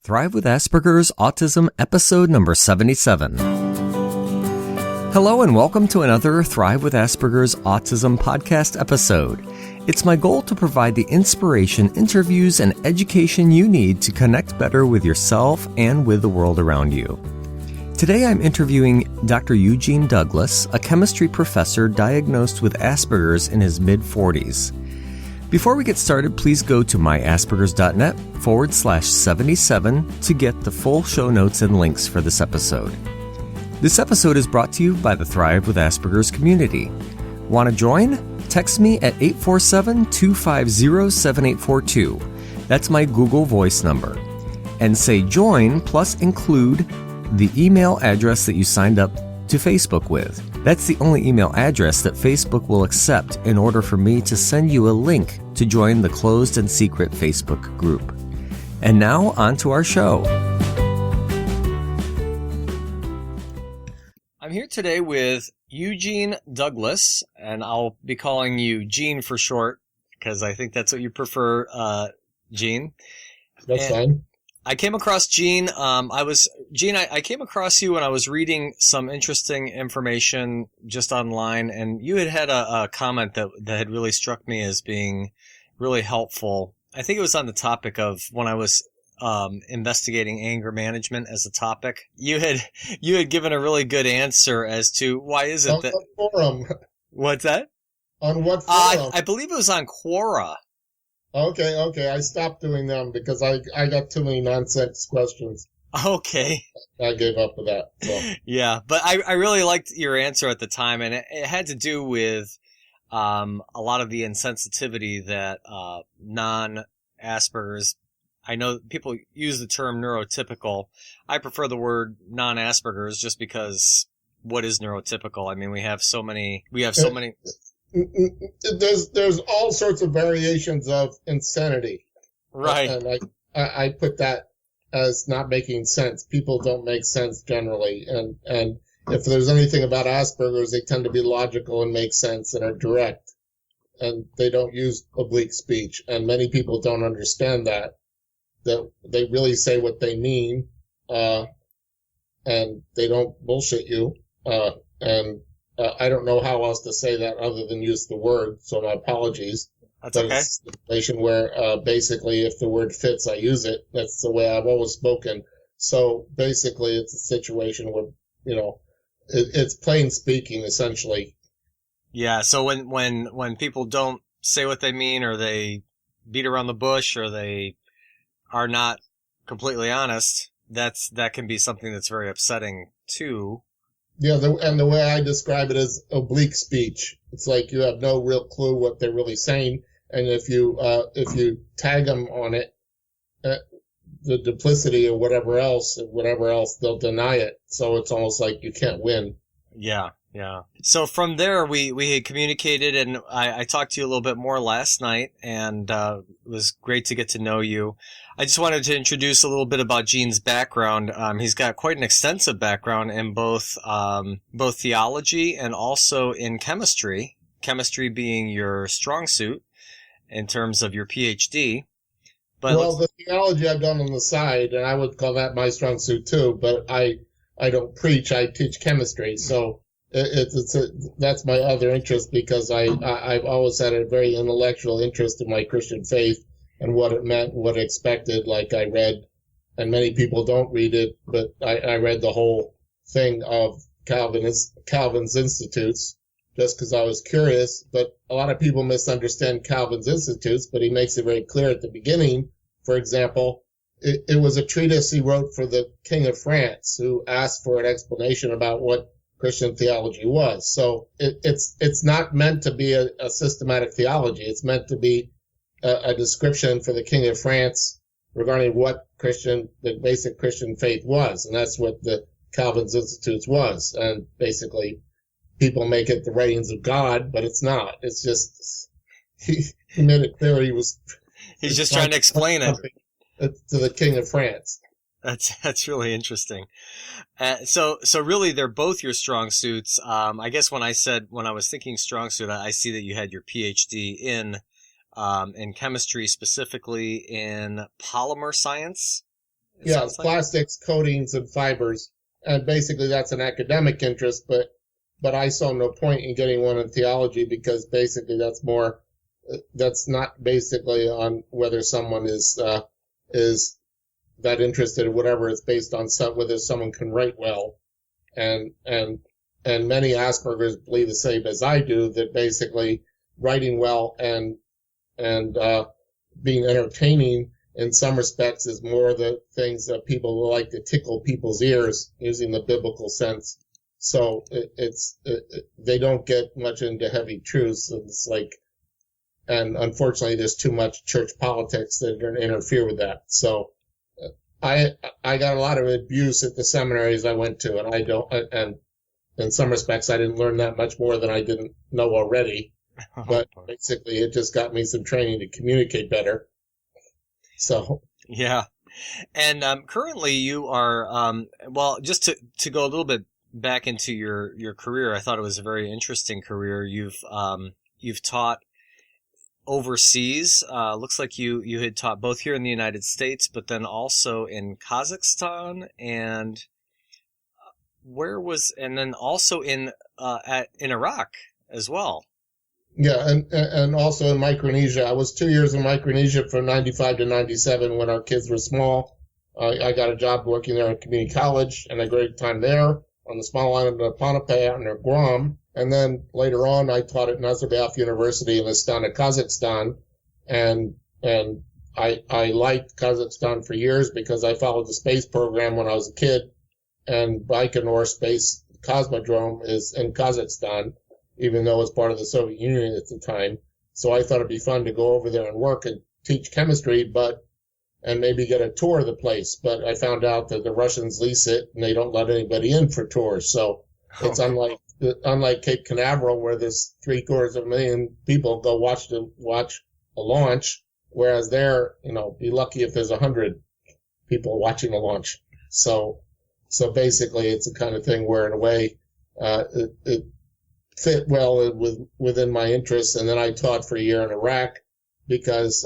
Thrive with Asperger's Autism, episode number 77. Hello and welcome to another Thrive with Asperger's Autism podcast episode. It's my goal to provide the inspiration, interviews, and education you need to connect better with yourself and with the world around you. Today I'm interviewing Dr. Eugene Douglas, a chemistry professor diagnosed with Asperger's in his mid-40s. Before we get started, please go to myaspergers.net/77 to get the full show notes and links for this episode. This episode is brought to you by the Thrive with Asperger's community. Want to join? Text me at 847-250-7842. That's my Google Voice number. And say join plus include the email address that you signed up to Facebook with. That's the only email address that Facebook will accept in order for me to send you a link to join the closed and secret Facebook group. And now, on to our show. I'm here today with Eugene Douglas, and I'll be calling you Gene for short, because I think that's what you prefer, Gene. That's fine. I came across Gene. I came across you when I was reading some interesting information just online, and you had a comment that had really struck me as being really helpful. I think it was on the topic of when I was investigating anger management as a topic. You had given a really good answer as to why is it that. What forum? What's that? On what forum? I believe it was on Quora. Okay. I stopped doing them because I got too many nonsense questions. Okay. I gave up with that. So. Yeah, but I really liked your answer at the time, and it had to do with a lot of the insensitivity that non-Asperger's. I know people use the term neurotypical. I prefer the word non-Asperger's just because what is neurotypical? I mean, we have so many. There's all sorts of variations of insanity. Right. And I put that as not making sense. People don't make sense generally. And if there's anything about Asperger's, they tend to be logical and make sense and are direct. And they don't use oblique speech. And many people don't understand that they really say what they mean, and they don't bullshit you. I don't know how else to say that other than use the word, so my apologies. That's okay. It's a situation where basically if the word fits, I use it. That's the way I've always spoken. So basically it's a situation where, it's plain speaking, essentially. Yeah, so when people don't say what they mean, or they beat around the bush, or they are not completely honest, that can be something that's very upsetting too. Yeah, and the way I describe it is oblique speech. It's like you have no real clue what they're really saying, and if you tag them on it, the duplicity or whatever else, they'll deny it. So it's almost like you can't win. Yeah. So from there, we had communicated, and I talked to you a little bit more last night, and it was great to get to know you. I just wanted to introduce a little bit about Gene's background. He's got quite an extensive background in both theology and also in chemistry. Chemistry being your strong suit in terms of your PhD. But the theology I've done on the side, and I would call that my strong suit too. But I don't preach; I teach chemistry, so. That's my other interest because I've always had a very intellectual interest in my Christian faith and what it meant, what it expected. Like I read, and many people don't read it, but I read the whole thing of Calvin's Institutes just because I was curious. But a lot of people misunderstand Calvin's Institutes, but he makes it very clear at the beginning. For example, it was a treatise he wrote for the King of France, who asked for an explanation about what Christian theology was. So it's not meant to be a systematic theology. It's meant to be a description for the King of France regarding what the basic Christian faith was. And that's what the Calvin's Institutes was. And basically people make it the writings of God, but it's not. It's just, he made it clear he's just trying to explain it to the King of France. That's really interesting. So really, they're both your strong suits. I guess when I was thinking strong suit, I see that you had your PhD in chemistry, specifically in polymer science. Yeah, it's plastics, coatings, and fibers. And basically that's an academic interest, but I saw no point in getting one in theology because basically that's not basically on whether someone is that interested in whatever. It's based on whether someone can write well. And many Aspergers believe the same as I do, that basically writing well and being entertaining in some respects is more the things that people like to tickle people's ears, using the biblical sense. So they don't get much into heavy truths. It's like, and unfortunately there's too much church politics that interfere with that. So I got a lot of abuse at the seminaries I went to, and in some respects I didn't learn that much more than I didn't know already. But basically it just got me some training to communicate better. So yeah. And currently you are well, just to go a little bit back into your career, I thought it was a very interesting career. You've taught overseas. Looks like you had taught both here in the United States, but then also in Kazakhstan, and then also in Iraq as well. Yeah, and also in Micronesia. I was 2 years in Micronesia from 95 to 97 when our kids were small. I got a job working there at community college, and a great time there on the small island of Pohnpei out near Guam. And then later on, I taught at Nazarbayev University in Astana, Kazakhstan. And I liked Kazakhstan for years because I followed the space program when I was a kid. And Baikonur Space Cosmodrome is in Kazakhstan, even though it's part of the Soviet Union at the time. So I thought it'd be fun to go over there and work and teach chemistry, and maybe get a tour of the place. But I found out that the Russians lease it and they don't let anybody in for tours. So it's unlike Cape Canaveral, where there's 750,000 people go watch a launch, whereas there, be lucky if there's 100 people watching a launch. So basically it's the kind of thing where in a way, it fit well within my interests. And then I taught for a year in Iraq because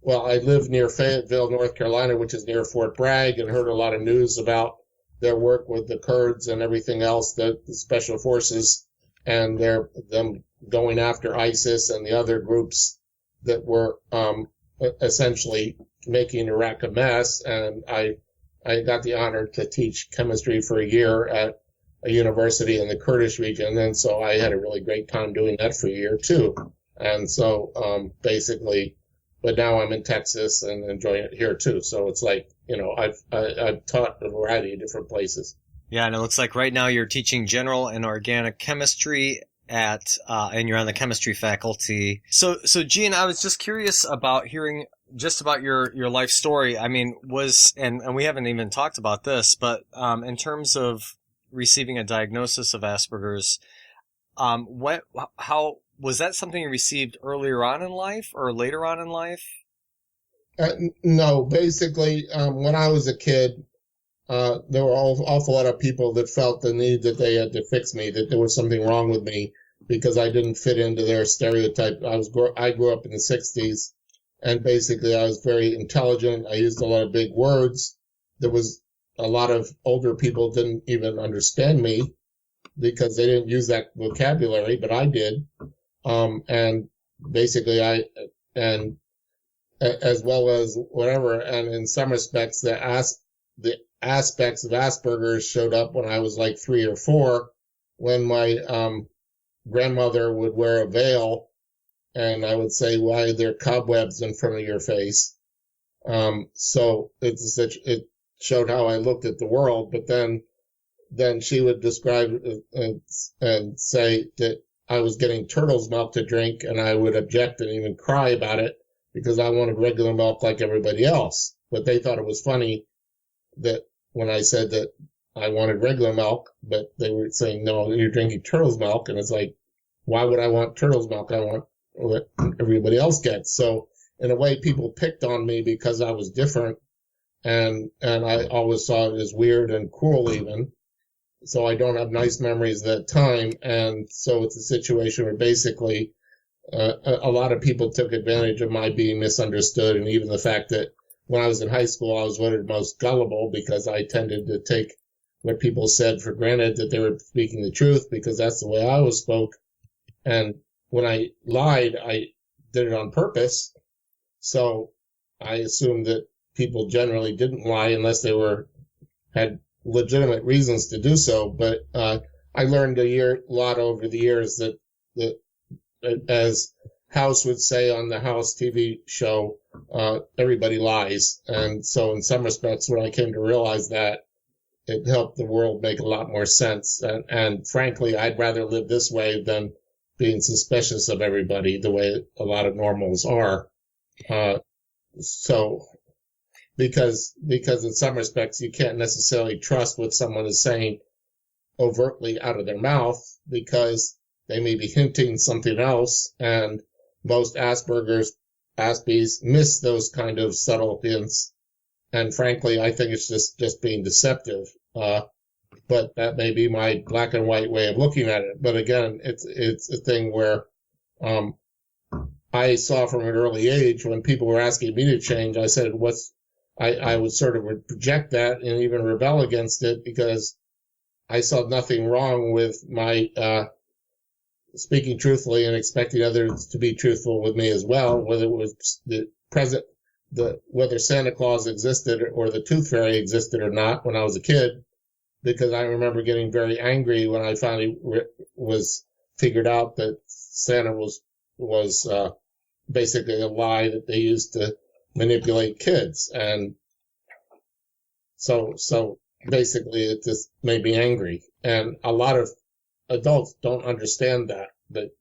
I lived near Fayetteville, North Carolina, which is near Fort Bragg, and heard a lot of news about their work with the Kurds and everything else, the special forces, and them going after ISIS and the other groups that were essentially making Iraq a mess. And I got the honor to teach chemistry for a year at a university in the Kurdish region, and so I had a really great time doing that for a year too. And so but now I'm in Texas and enjoying it here too. So it's like, I've taught a variety of different places. Yeah, and it looks like right now you're teaching general and organic chemistry and you're on the chemistry faculty. So Gene, I was just curious about hearing just about your life story. I mean, and we haven't even talked about this, but in terms of receiving a diagnosis of Asperger's, how was that something you received earlier on in life or later on in life? No, basically, when I was a kid, there were an awful lot of people that felt the need that they had to fix me, that there was something wrong with me because I didn't fit into their stereotype. I grew up in the 60s, and basically I was very intelligent. I used a lot of big words. There was a lot of older people didn't even understand me because they didn't use that vocabulary, but I did. And basically as well as whatever. And in some respects, the aspects of Asperger's showed up when I was like 3 or 4, when my grandmother would wear a veil, and I would say, "Why are there cobwebs in front of your face?" So it showed how I looked at the world. But then she would describe and say that I was getting turtle's milk to drink, and I would object and even cry about it because I wanted regular milk like everybody else. But they thought it was funny that when I said that I wanted regular milk, but they were saying, "No, you're drinking turtle's milk." And it's like, why would I want turtle's milk? I want what everybody else gets. So in a way, people picked on me because I was different, and I always saw it as weird and cruel even. So I don't have nice memories of that time. And so it's a situation where basically a lot of people took advantage of my being misunderstood, and even the fact that when I was in high school, I was voted most gullible because I tended to take what people said for granted that they were speaking the truth because that's the way I always spoke. And when I lied, I did it on purpose. So I assumed that people generally didn't lie unless they had legitimate reasons to do so. But I learned a lot over the years that as House would say on the House TV show, everybody lies. And so in some respects, when I came to realize that, it helped the world make a lot more sense. And frankly, I'd rather live this way than being suspicious of everybody the way a lot of normals are. So because in some respects, you can't necessarily trust what someone is saying overtly out of their mouth because they may be hinting something else. And most Aspies miss those kind of subtle hints. And frankly, I think it's just being deceptive. But that may be my black and white way of looking at it. But again, it's a thing where I saw from an early age when people were asking me to change, I said, I would sort of project that and even rebel against it because I saw nothing wrong with my speaking truthfully and expecting others to be truthful with me as well, whether it was whether Santa Claus existed or the Tooth Fairy existed or not when I was a kid, because I remember getting very angry when I finally was figured out that Santa was basically a lie that they used to manipulate kids. And so basically it just made me angry. And a lot of adults don't understand that,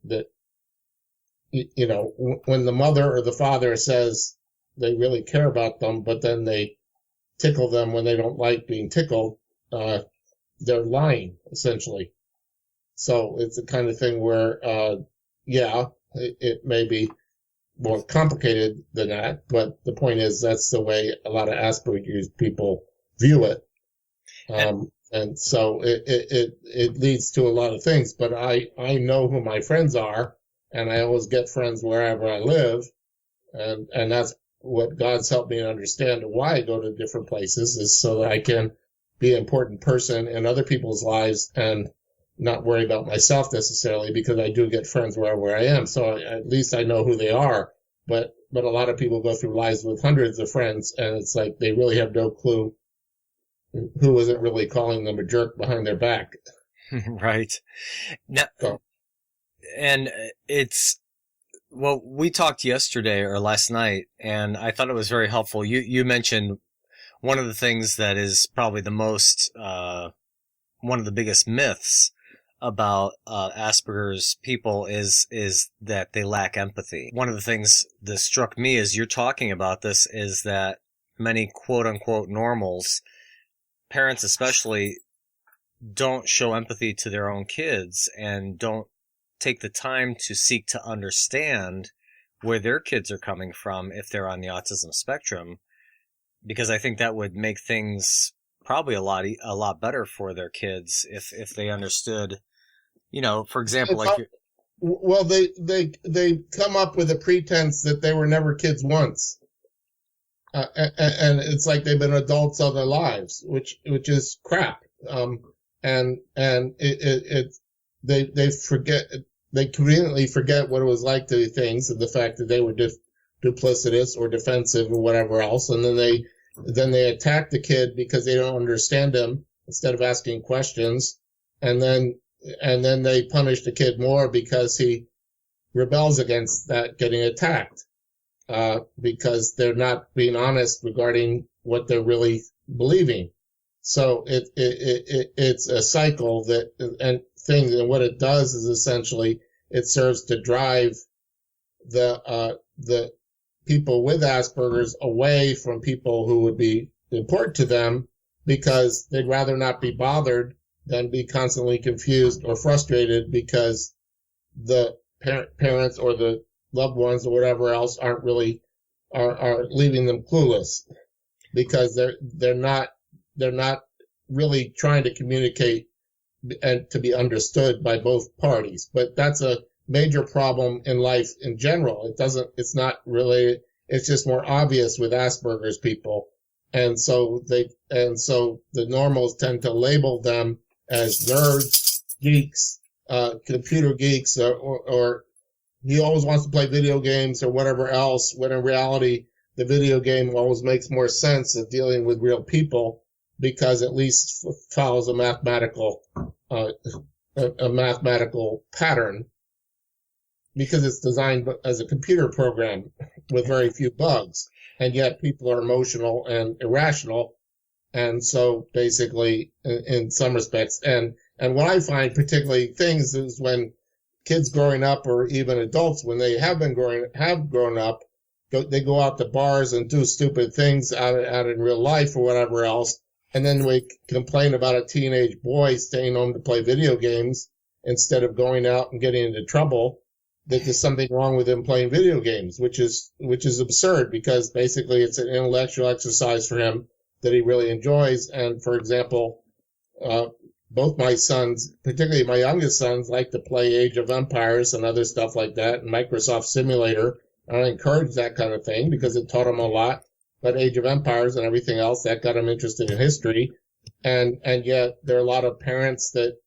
you know, when the mother or the father says they really care about them, but then they tickle them when they don't like being tickled, they're lying, essentially. So it's the kind of thing where, it may be more complicated than that, but the point is that's the way a lot of Asperger's people view it. And so it leads to a lot of things, but I know who my friends are, and I always get friends wherever I live, and that's what God's helped me to understand why I go to different places is so that I can be an important person in other people's lives and not worry about myself necessarily, because I do get friends wherever I am. So at least I know who they are. But a lot of people go through lives with hundreds of friends, and it's like they really have no clue who isn't really calling them a jerk behind their back. Right. Now, and well, we talked yesterday or last night, and I thought it was very helpful. You mentioned one of the things that is probably the most, one of the biggest myths about Asperger's people is that they lack empathy. One of the things that struck me as you're talking about this is that many quote-unquote normals, parents especially, don't show empathy to their own kids and don't take the time to seek to understand where their kids are coming from if they're on the autism spectrum, because I think that would make things probably a lot better for their kids if they understood, you know, for example, well, they come up with a pretense that they were never kids once. And it's like they've been adults all their lives, which is crap. And they forget, they conveniently forget what it was like to do things, and the fact that they were duplicitous or defensive or whatever else. And then they attack the kid because they don't understand him instead of asking questions. And then they punish the kid more because he rebels against that getting attacked. Because they're not being honest regarding what they're really believing. So it's a cycle and what it does is essentially it serves to drive the people with Asperger's away from people who would be important to them, because they'd rather not be bothered than be constantly confused or frustrated because the parents or the loved ones or whatever else aren't really are leaving them clueless, because they're not really trying to communicate and to be understood by both parties. But that's a major problem in life in general. It's not related. It's just more obvious with Asperger's people. And so the normals tend to label them as nerds, geeks, computer geeks, or he always wants to play video games or whatever else, when in reality, the video game always makes more sense of dealing with real people because at least follows a mathematical pattern, because it's designed as a computer program with very few bugs. And yet people are emotional and irrational. And so basically, in some respects, and what I find particularly things is when kids growing up, or even adults, when they have grown up, they go out to bars and do stupid things out in real life or whatever else. And then we complain about a teenage boy staying home to play video games instead of going out and getting into trouble, that there's something wrong with him playing video games, which is absurd, because basically it's an intellectual exercise for him that he really enjoys. And for example, both my sons, particularly my youngest sons, like to play Age of Empires and other stuff like that, and Microsoft Simulator. And I encourage that kind of thing because it taught them a lot. But Age of Empires and everything else, that got them interested in history. And yet there are a lot of parents that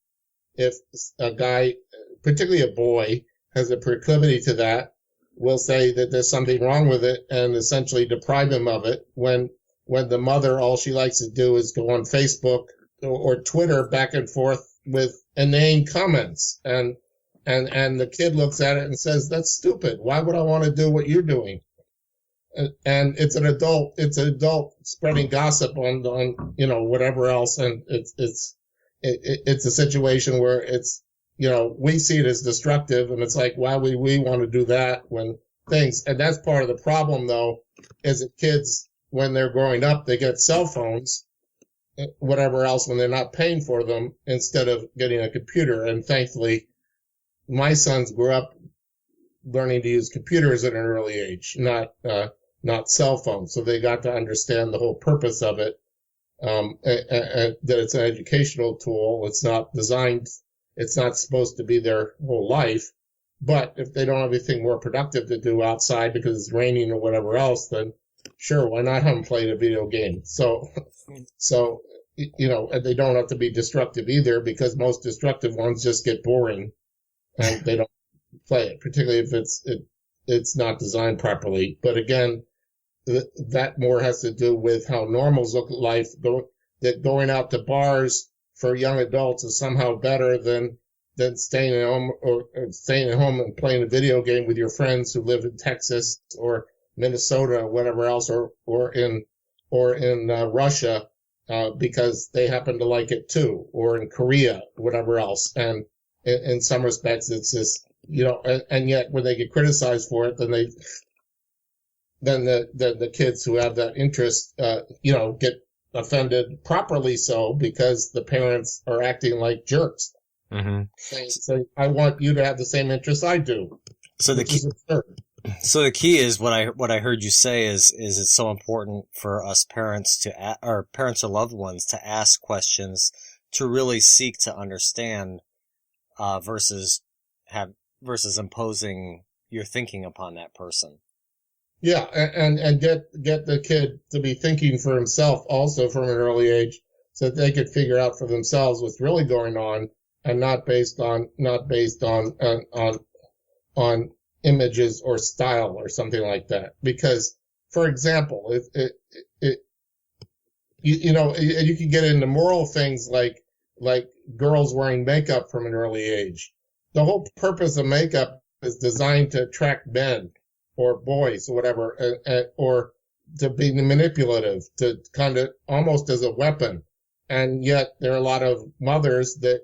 if a guy, particularly a boy, has a proclivity to that, will say that there's something wrong with it and essentially deprive him of it, when the mother, all she likes to do is go on Facebook or Twitter back and forth with inane comments. And the kid looks at it and says, that's stupid. Why would I want to do what you're doing? And it's an adult spreading gossip on whatever else. And it's a situation where it's, we see it as destructive, and it's like, why would we want to do that when things, and that's part of the problem though, is that kids, when they're growing up, they get cell phones, whatever else, when they're not paying for them, instead of getting a computer. And thankfully, my sons grew up learning to use computers at an early age, not cell phones. So they got to understand the whole purpose of it, that it's an educational tool. It's not supposed to be their whole life. But if they don't have anything more productive to do outside because it's raining or whatever else, then sure, why not have them play a video game? So, and they don't have to be destructive either, because most destructive ones just get boring and they don't play it, particularly if it's not designed properly. But again, that more has to do with how normals look at life, that going out to bars for young adults is somehow better than staying at home and playing a video game with your friends who live in Texas or Minnesota or whatever else, or in Russia, because they happen to like it too, or in Korea, whatever else. And in some respects, it's just, and yet when they get criticized for it, then the kids who have that interest, get offended, properly so, because the parents are acting like jerks. Mm-hmm. So I want you to have the same interest I do. So the key is what I heard you say is it's so important for us parents or parents or loved ones to ask questions, to really seek to understand, versus imposing your thinking upon that person. Yeah, and get the kid to be thinking for himself also from an early age, so that they could figure out for themselves what's really going on, and not based on images or style or something like that. Because, for example, you can get into moral things like girls wearing makeup from an early age. The whole purpose of makeup is designed to attract men or boys or whatever, or to be manipulative, to kind of almost as a weapon. And yet there are a lot of mothers that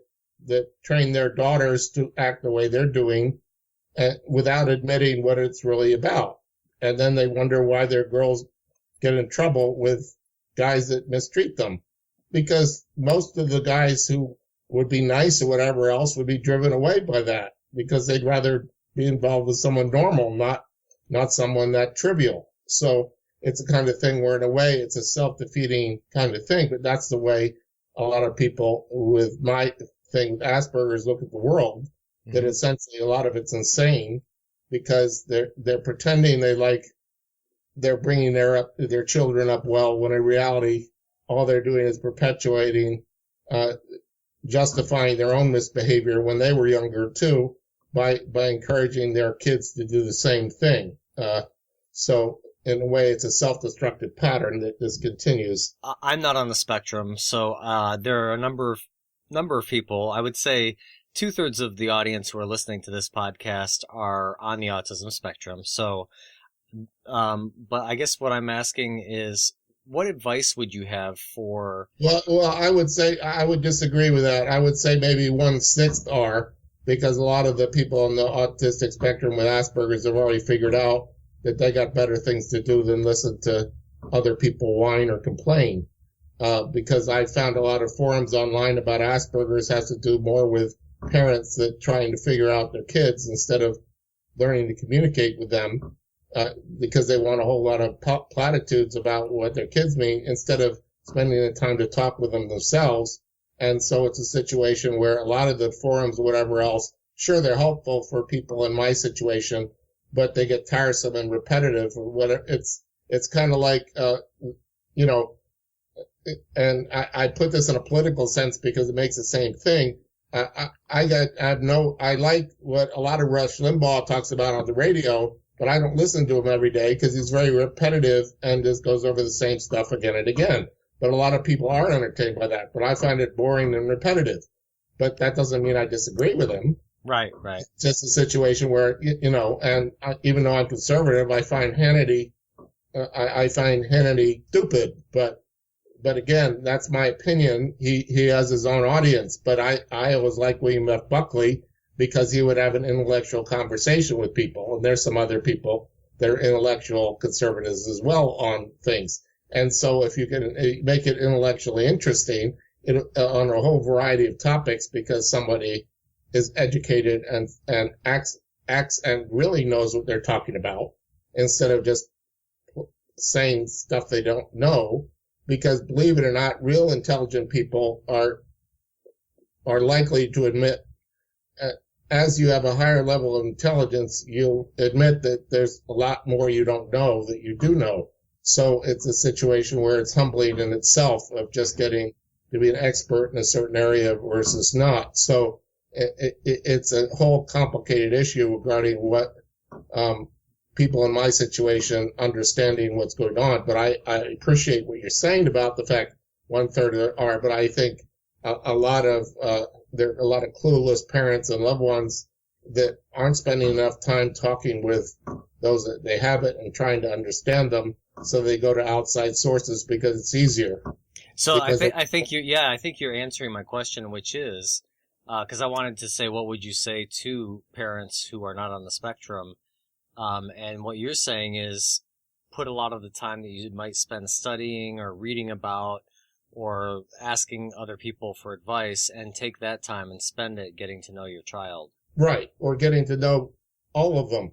train their daughters to act the way they're doing, without admitting what it's really about. And then they wonder why their girls get in trouble with guys that mistreat them. Because most of the guys who would be nice or whatever else would be driven away by that, because they'd rather be involved with someone normal, not someone that trivial. So it's a kind of thing where, in a way, it's a self-defeating kind of thing. But that's the way a lot of people with my thing, Asperger's, look at the world. Mm-hmm. That essentially a lot of it's insane, because they're pretending they like they're bringing their children up well, when in reality, all they're doing is perpetuating, justifying their own misbehavior when they were younger too, by encouraging their kids to do the same thing. So in a way, it's a self-destructive pattern that this continues. I'm not on the spectrum, so there are a number of people. I would say 2/3 of the audience who are listening to this podcast are on the autism spectrum. So, but I guess what I'm asking is, what advice would you have for? Well, I would say I would disagree with that. I would say maybe 1/6 are, because a lot of the people on the autistic spectrum with Asperger's have already figured out that they got better things to do than listen to other people whine or complain. Because I found a lot of forums online about Asperger's has to do more with parents that trying to figure out their kids instead of learning to communicate with them, because they want a whole lot of platitudes about what their kids mean instead of spending the time to talk with them themselves. And so it's a situation where a lot of the forums or whatever else, sure, they're helpful for people in my situation, but they get tiresome and repetitive or whatever. It's kind of like, and I put this in a political sense because it makes the same thing. I like what a lot of Rush Limbaugh talks about on the radio, but I don't listen to him every day because he's very repetitive and just goes over the same stuff again and again. But a lot of people are entertained by that, but I find it boring and repetitive. But that doesn't mean I disagree with him. Right. It's just a situation where, even though I'm conservative, I find Hannity stupid, but again, that's my opinion. He has his own audience, but I always like William F. Buckley because he would have an intellectual conversation with people, and there's some other people that are intellectual conservatives as well on things. And so if you can make it intellectually interesting on a whole variety of topics because somebody is educated and acts and really knows what they're talking about instead of just saying stuff they don't know, because believe it or not, real intelligent people are likely to admit, as you have a higher level of intelligence, you'll admit that there's a lot more you don't know that you do know. So it's a situation where it's humbling in itself of just getting to be an expert in a certain area versus not. So it's a whole complicated issue regarding what people in my situation understanding what's going on. But I appreciate what you're saying about the fact 1/3 are, but I think there are a lot of clueless parents and loved ones that aren't spending enough time talking with those that they have it and trying to understand them. So they go to outside sources because it's easier. So I think you're answering my question, which is, because I wanted to say, what would you say to parents who are not on the spectrum? And what you're saying is put a lot of the time that you might spend studying or reading about or asking other people for advice, and take that time and spend it getting to know your child. Right, or getting to know all of them.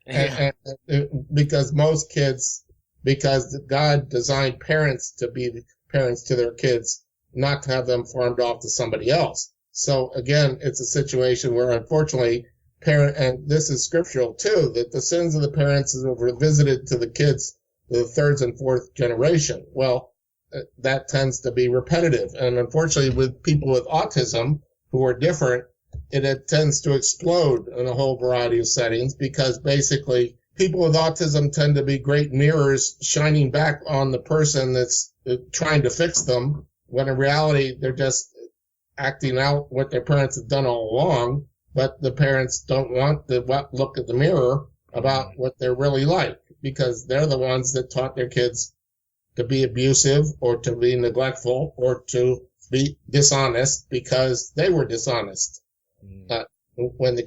Yeah. And because most kids, because God designed parents to be the parents to their kids, not to have them farmed off to somebody else. So again, it's a situation where unfortunately and this is scriptural too, that the sins of the parents are visited to the kids, the third and fourth generation. Well, that tends to be repetitive. And unfortunately with people with autism who are different, it tends to explode in a whole variety of settings, because basically people with autism tend to be great mirrors shining back on the person that's trying to fix them, when in reality they're just acting out what their parents have done all along, but the parents don't want to look at the mirror about what they're really like, because they're the ones that taught their kids to be abusive or to be neglectful or to be dishonest because they were dishonest. When they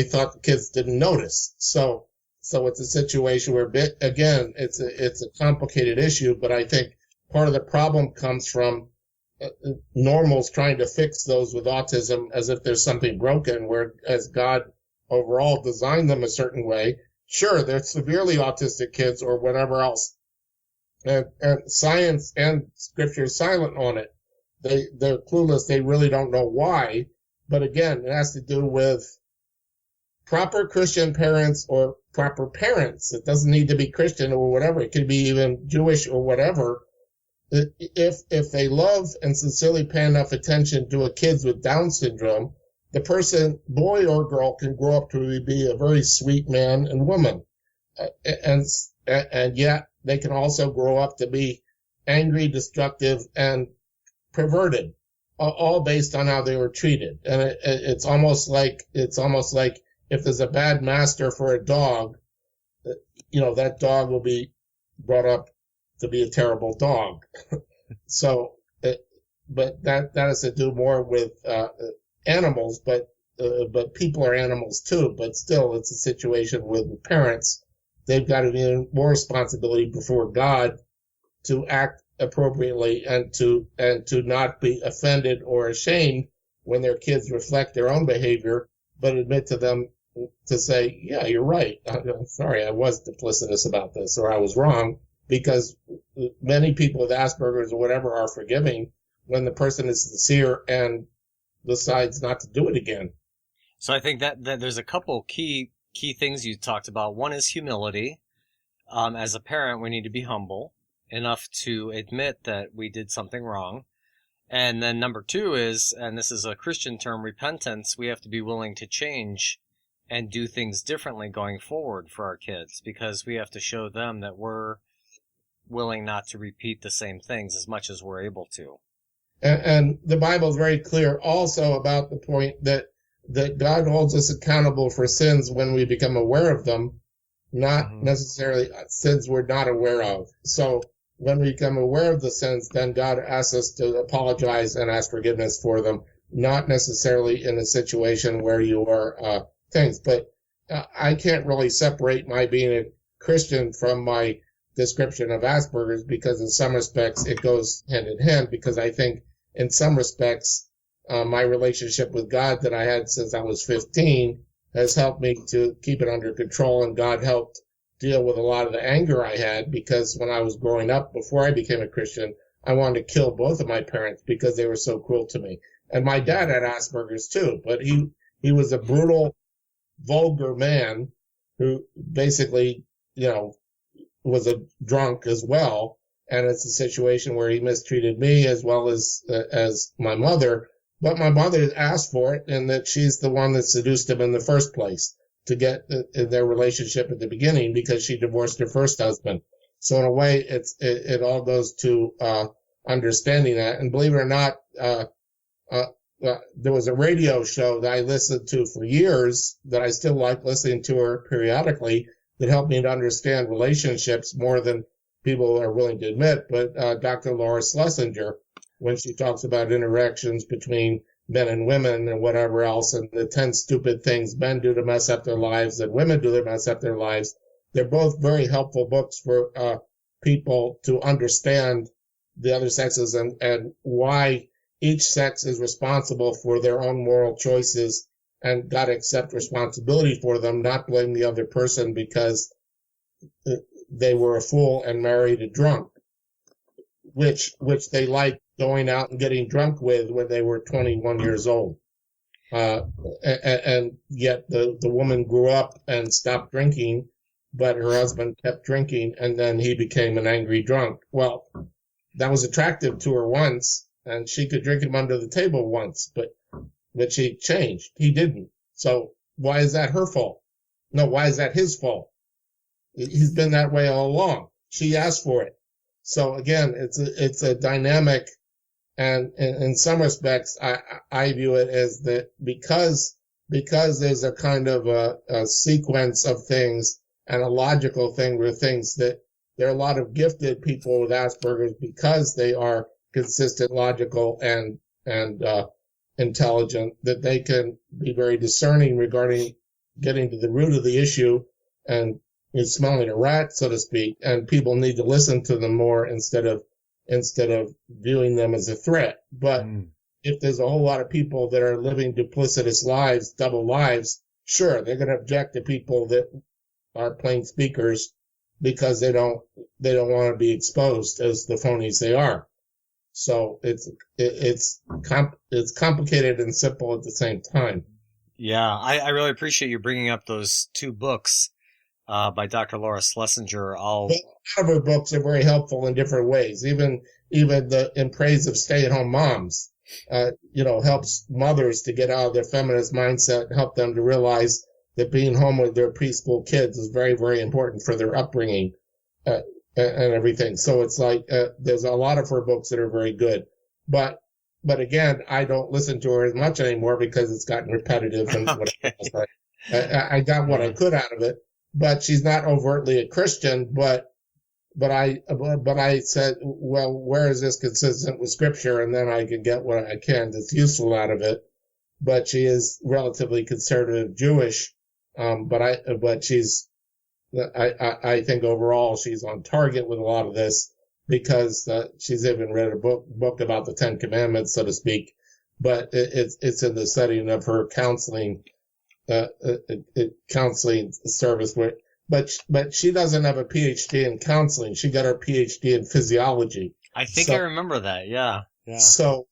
thought the kids didn't notice. So it's a situation where, again, it's a complicated issue, but I think part of the problem comes from normals trying to fix those with autism as if there's something broken, whereas God overall designed them a certain way. Sure, they're severely autistic kids or whatever else. And science and scripture is silent on it. They're clueless. They really don't know why. But again, it has to do with proper Christian parents or proper parents, it doesn't need to be Christian or whatever, it could be even Jewish or whatever, if they love and sincerely pay enough attention to a kid with Down syndrome, the person, boy or girl, can grow up to be a very sweet man and woman. And yet they can also grow up to be angry, destructive, and perverted, all based on how they were treated. And it's almost like if there's a bad master for a dog, that dog will be brought up to be a terrible dog. So, but that has to do more with animals, but people are animals too. But still, it's a situation with parents. They've got even more responsibility before God to act appropriately and to not be offended or ashamed when their kids reflect their own behavior, but admit to them to say, yeah, you're right. I'm sorry, I was duplicitous about this, or I was wrong, because many people with Asperger's or whatever are forgiving when the person is sincere and decides not to do it again. So I think that there's a couple key things you talked about. One is humility. As a parent, we need to be humble enough to admit that we did something wrong. And then number two is, and this is a Christian term, repentance. We have to be willing to change and do things differently going forward for our kids, because we have to show them that we're willing not to repeat the same things as much as we're able to. And the Bible is very clear also about the point that God holds us accountable for sins when we become aware of them, not necessarily sins we're not aware of. So when we become aware of the sins, then God asks us to apologize and ask forgiveness for them, not necessarily in a situation where you are things. But I can't really separate my being a Christian from my description of Asperger's, because in some respects it goes hand in hand, because I think in some respects my relationship with God that I had since I was 15 has helped me to keep it under control, and God helped deal with a lot of the anger I had, because when I was growing up, before I became a Christian, I wanted to kill both of my parents because they were so cruel to me. And my dad had Asperger's too, but he was a brutal, vulgar man who basically, was a drunk as well. And it's a situation where he mistreated me as well as my mother. But my mother asked for it, and that she's the one that seduced him in the first place to get their relationship at the beginning, because she divorced her first husband. So in a way, it all goes to understanding that. And believe it or not, there was a radio show that I listened to for years that I still like listening to her periodically, that helped me to understand relationships more than people are willing to admit. But Dr. Laura Schlesinger, when she talks about interactions between men and women and whatever else, and the 10 stupid things men do to mess up their lives and women do to mess up their lives, they're both very helpful books for people to understand the other sexes and why each sex is responsible for their own moral choices, and got to accept responsibility for them, not blame the other person because they were a fool and married a drunk, which they liked going out and getting drunk with when they were 21 years old. And yet the woman grew up and stopped drinking, but her husband kept drinking, and then he became an angry drunk. Well, that was attractive to her once, and she could drink him under the table once, but she changed. He didn't. So why is that her fault? No, why is that his fault? He's been that way all along. She asked for it. So again, it's a dynamic, and in some respects, I view it as that because there's a kind of a sequence of things and a logical thing where things that there are a lot of gifted people with Asperger's because they are consistent, logical, and intelligent, that they can be very discerning regarding getting to the root of the issue and smelling a rat, so to speak, and people need to listen to them more instead of viewing them as a threat. But if there's a whole lot of people that are living duplicitous lives, double lives, sure, they're going to object to people that are plain speakers because they don't want to be exposed as the phonies they are. So it's complicated and simple at the same time. Yeah, I really appreciate you bringing up those two books by Dr. Laura Schlesinger. But a lot of her books are very helpful in different ways. Even in praise of stay-at-home moms, helps mothers to get out of their feminist mindset and help them to realize that being home with their preschool kids is very, very important for their upbringing and everything. So it's like there's a lot of her books that are very good. But again, I don't listen to her as much anymore because it's gotten repetitive and whatever else. I got what I could out of it. But she's not overtly a Christian, but I said, well, where is this consistent with Scripture? And then I can get what I can that's useful out of it. But she is relatively conservative Jewish, but she's, I think overall she's on target with a lot of this because she's even read a book about the Ten Commandments, so to speak. But it's in the setting of her counseling service, but she doesn't have a PhD in counseling. She got her PhD in physiology. I think I remember that. Yeah. So,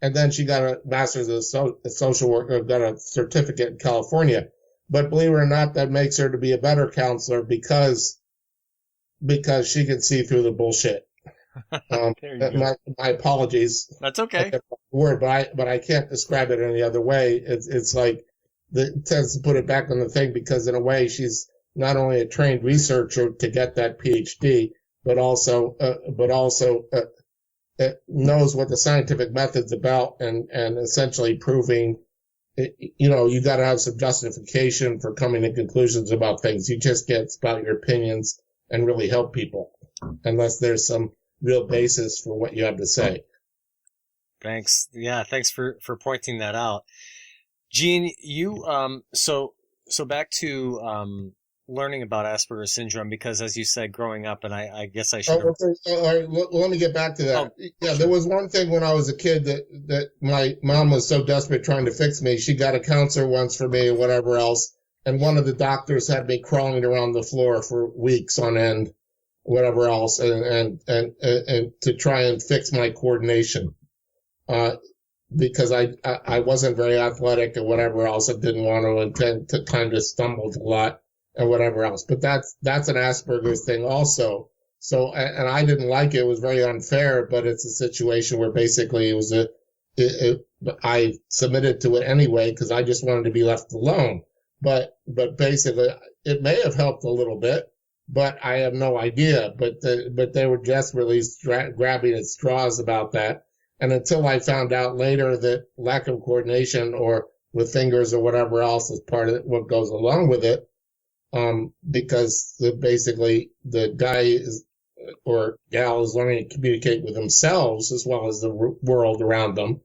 and then she got a master's of social work, got a certificate in California. But believe it or not, that makes her to be a better counselor because she can see through the bullshit. My apologies. That's okay. Word, but I can't describe it any other way. It's like it tends to put it back on the thing because in a way she's not only a trained researcher to get that PhD, but also knows what the scientific method's about and essentially proving, you got to have some justification for coming to conclusions about things. You just can't spout your opinions and really help people unless there's some real basis for what you have to say. Thanks. Yeah, thanks for pointing that out. Gene, you so back to learning about Asperger's syndrome, because as you said, growing up, and I guess I should have... All right, let me get back to that. Sure. There was one thing when I was a kid that my mom was so desperate trying to fix me. She got a counselor once for me or whatever else, and one of the doctors had me crawling around the floor for weeks on end, whatever else, and to try and fix my coordination. Because I wasn't very athletic and whatever else. I didn't want to intend to kind of stumbled a lot and whatever else. But that's an Asperger's thing also. So, and I didn't like it. It was very unfair, but it's a situation where basically I submitted to it anyway because I just wanted to be left alone. But basically it may have helped a little bit, but I have no idea. But they were desperately grabbing at straws about that. And until I found out later that lack of coordination or with fingers or whatever else is part of what goes along with it, because basically the guy or gal is learning to communicate with themselves as well as the world around them.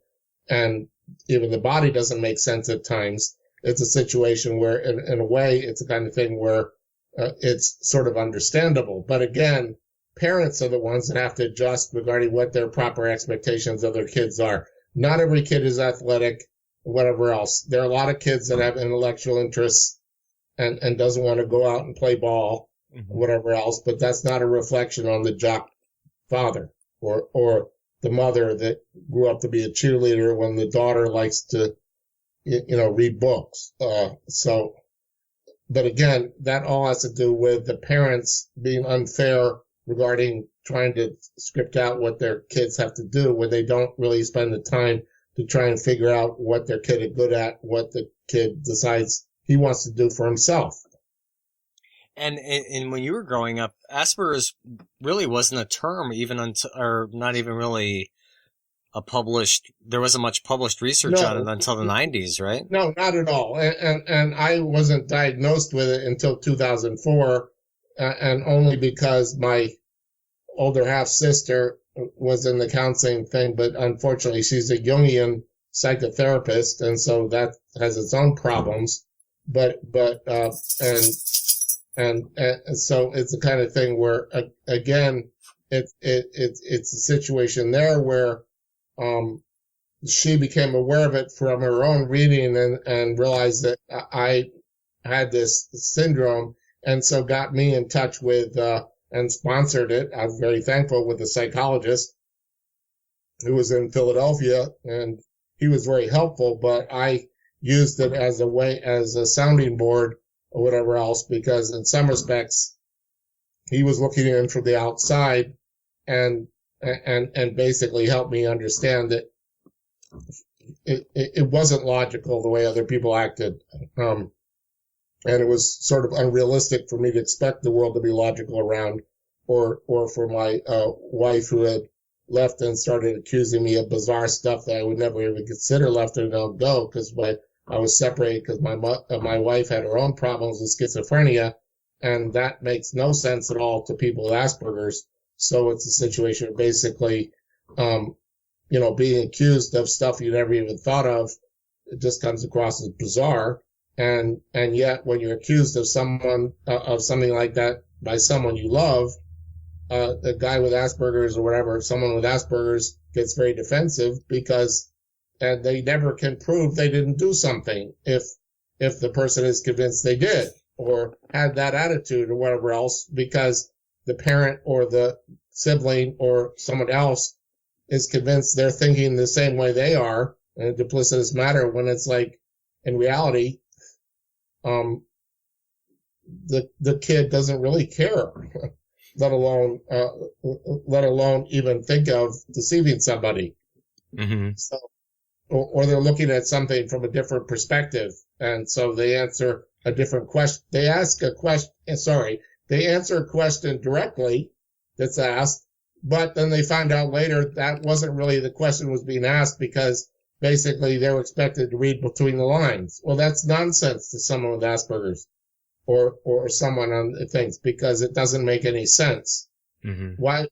And even the body doesn't make sense at times. It's a situation where, in a way, it's the kind of thing where it's sort of understandable. But again, parents are the ones that have to adjust regarding what their proper expectations of their kids are. Not every kid is athletic, whatever else. There are a lot of kids that have intellectual interests and doesn't want to go out and play ball, whatever else, but that's not a reflection on the jock father or the mother that grew up to be a cheerleader when the daughter likes to, read books. But again, that all has to do with the parents being unfair regarding trying to script out what their kids have to do when they don't really spend the time to try and figure out what their kid is good at, what the kid decides he wants to do for himself. And when you were growing up, Asperger's really wasn't a term even or not even really there wasn't much published research on it until the 90s, right? No, not at all. And I wasn't diagnosed with it until 2004. And only because my older half-sister was in the counseling thing, but unfortunately she's a Jungian psychotherapist, and so that has its own problems. And so it's the kind of thing where, again, it's a situation there where she became aware of it from her own reading and realized that I had this syndrome. And so got me in touch with and sponsored it. I'm very thankful, with a psychologist who was in Philadelphia, and he was very helpful. But I used it as a sounding board or whatever else, because in some respects, he was looking in from the outside and basically helped me understand that it wasn't logical the way other people acted. And it was sort of unrealistic for me to expect the world to be logical around, or for my wife, who had left and started accusing me of bizarre stuff that I would never even consider, left and don't go, because I was separated because my wife had her own problems with schizophrenia, and that makes no sense at all to people with Asperger's. So it's a situation of basically, being accused of stuff you never even thought of. It just comes across as bizarre. And yet when you're accused of something like that by someone you love, a guy with Asperger's or whatever, someone with Asperger's gets very defensive because they never can prove they didn't do something if the person is convinced they did or had that attitude or whatever else, because the parent or the sibling or someone else is convinced they're thinking the same way they are in a duplicitous manner, when it's like, in reality, the kid doesn't really care, let alone even think of deceiving somebody. Mm-hmm. So, or they're looking at something from a different perspective, and so they answer a different question. They answer a question directly that's asked, but then they find out later that wasn't really the question was being asked, because basically they were expected to read between the lines. Well, that's nonsense to someone with Asperger's or someone on things, because it doesn't make any sense. Mm-hmm. Why,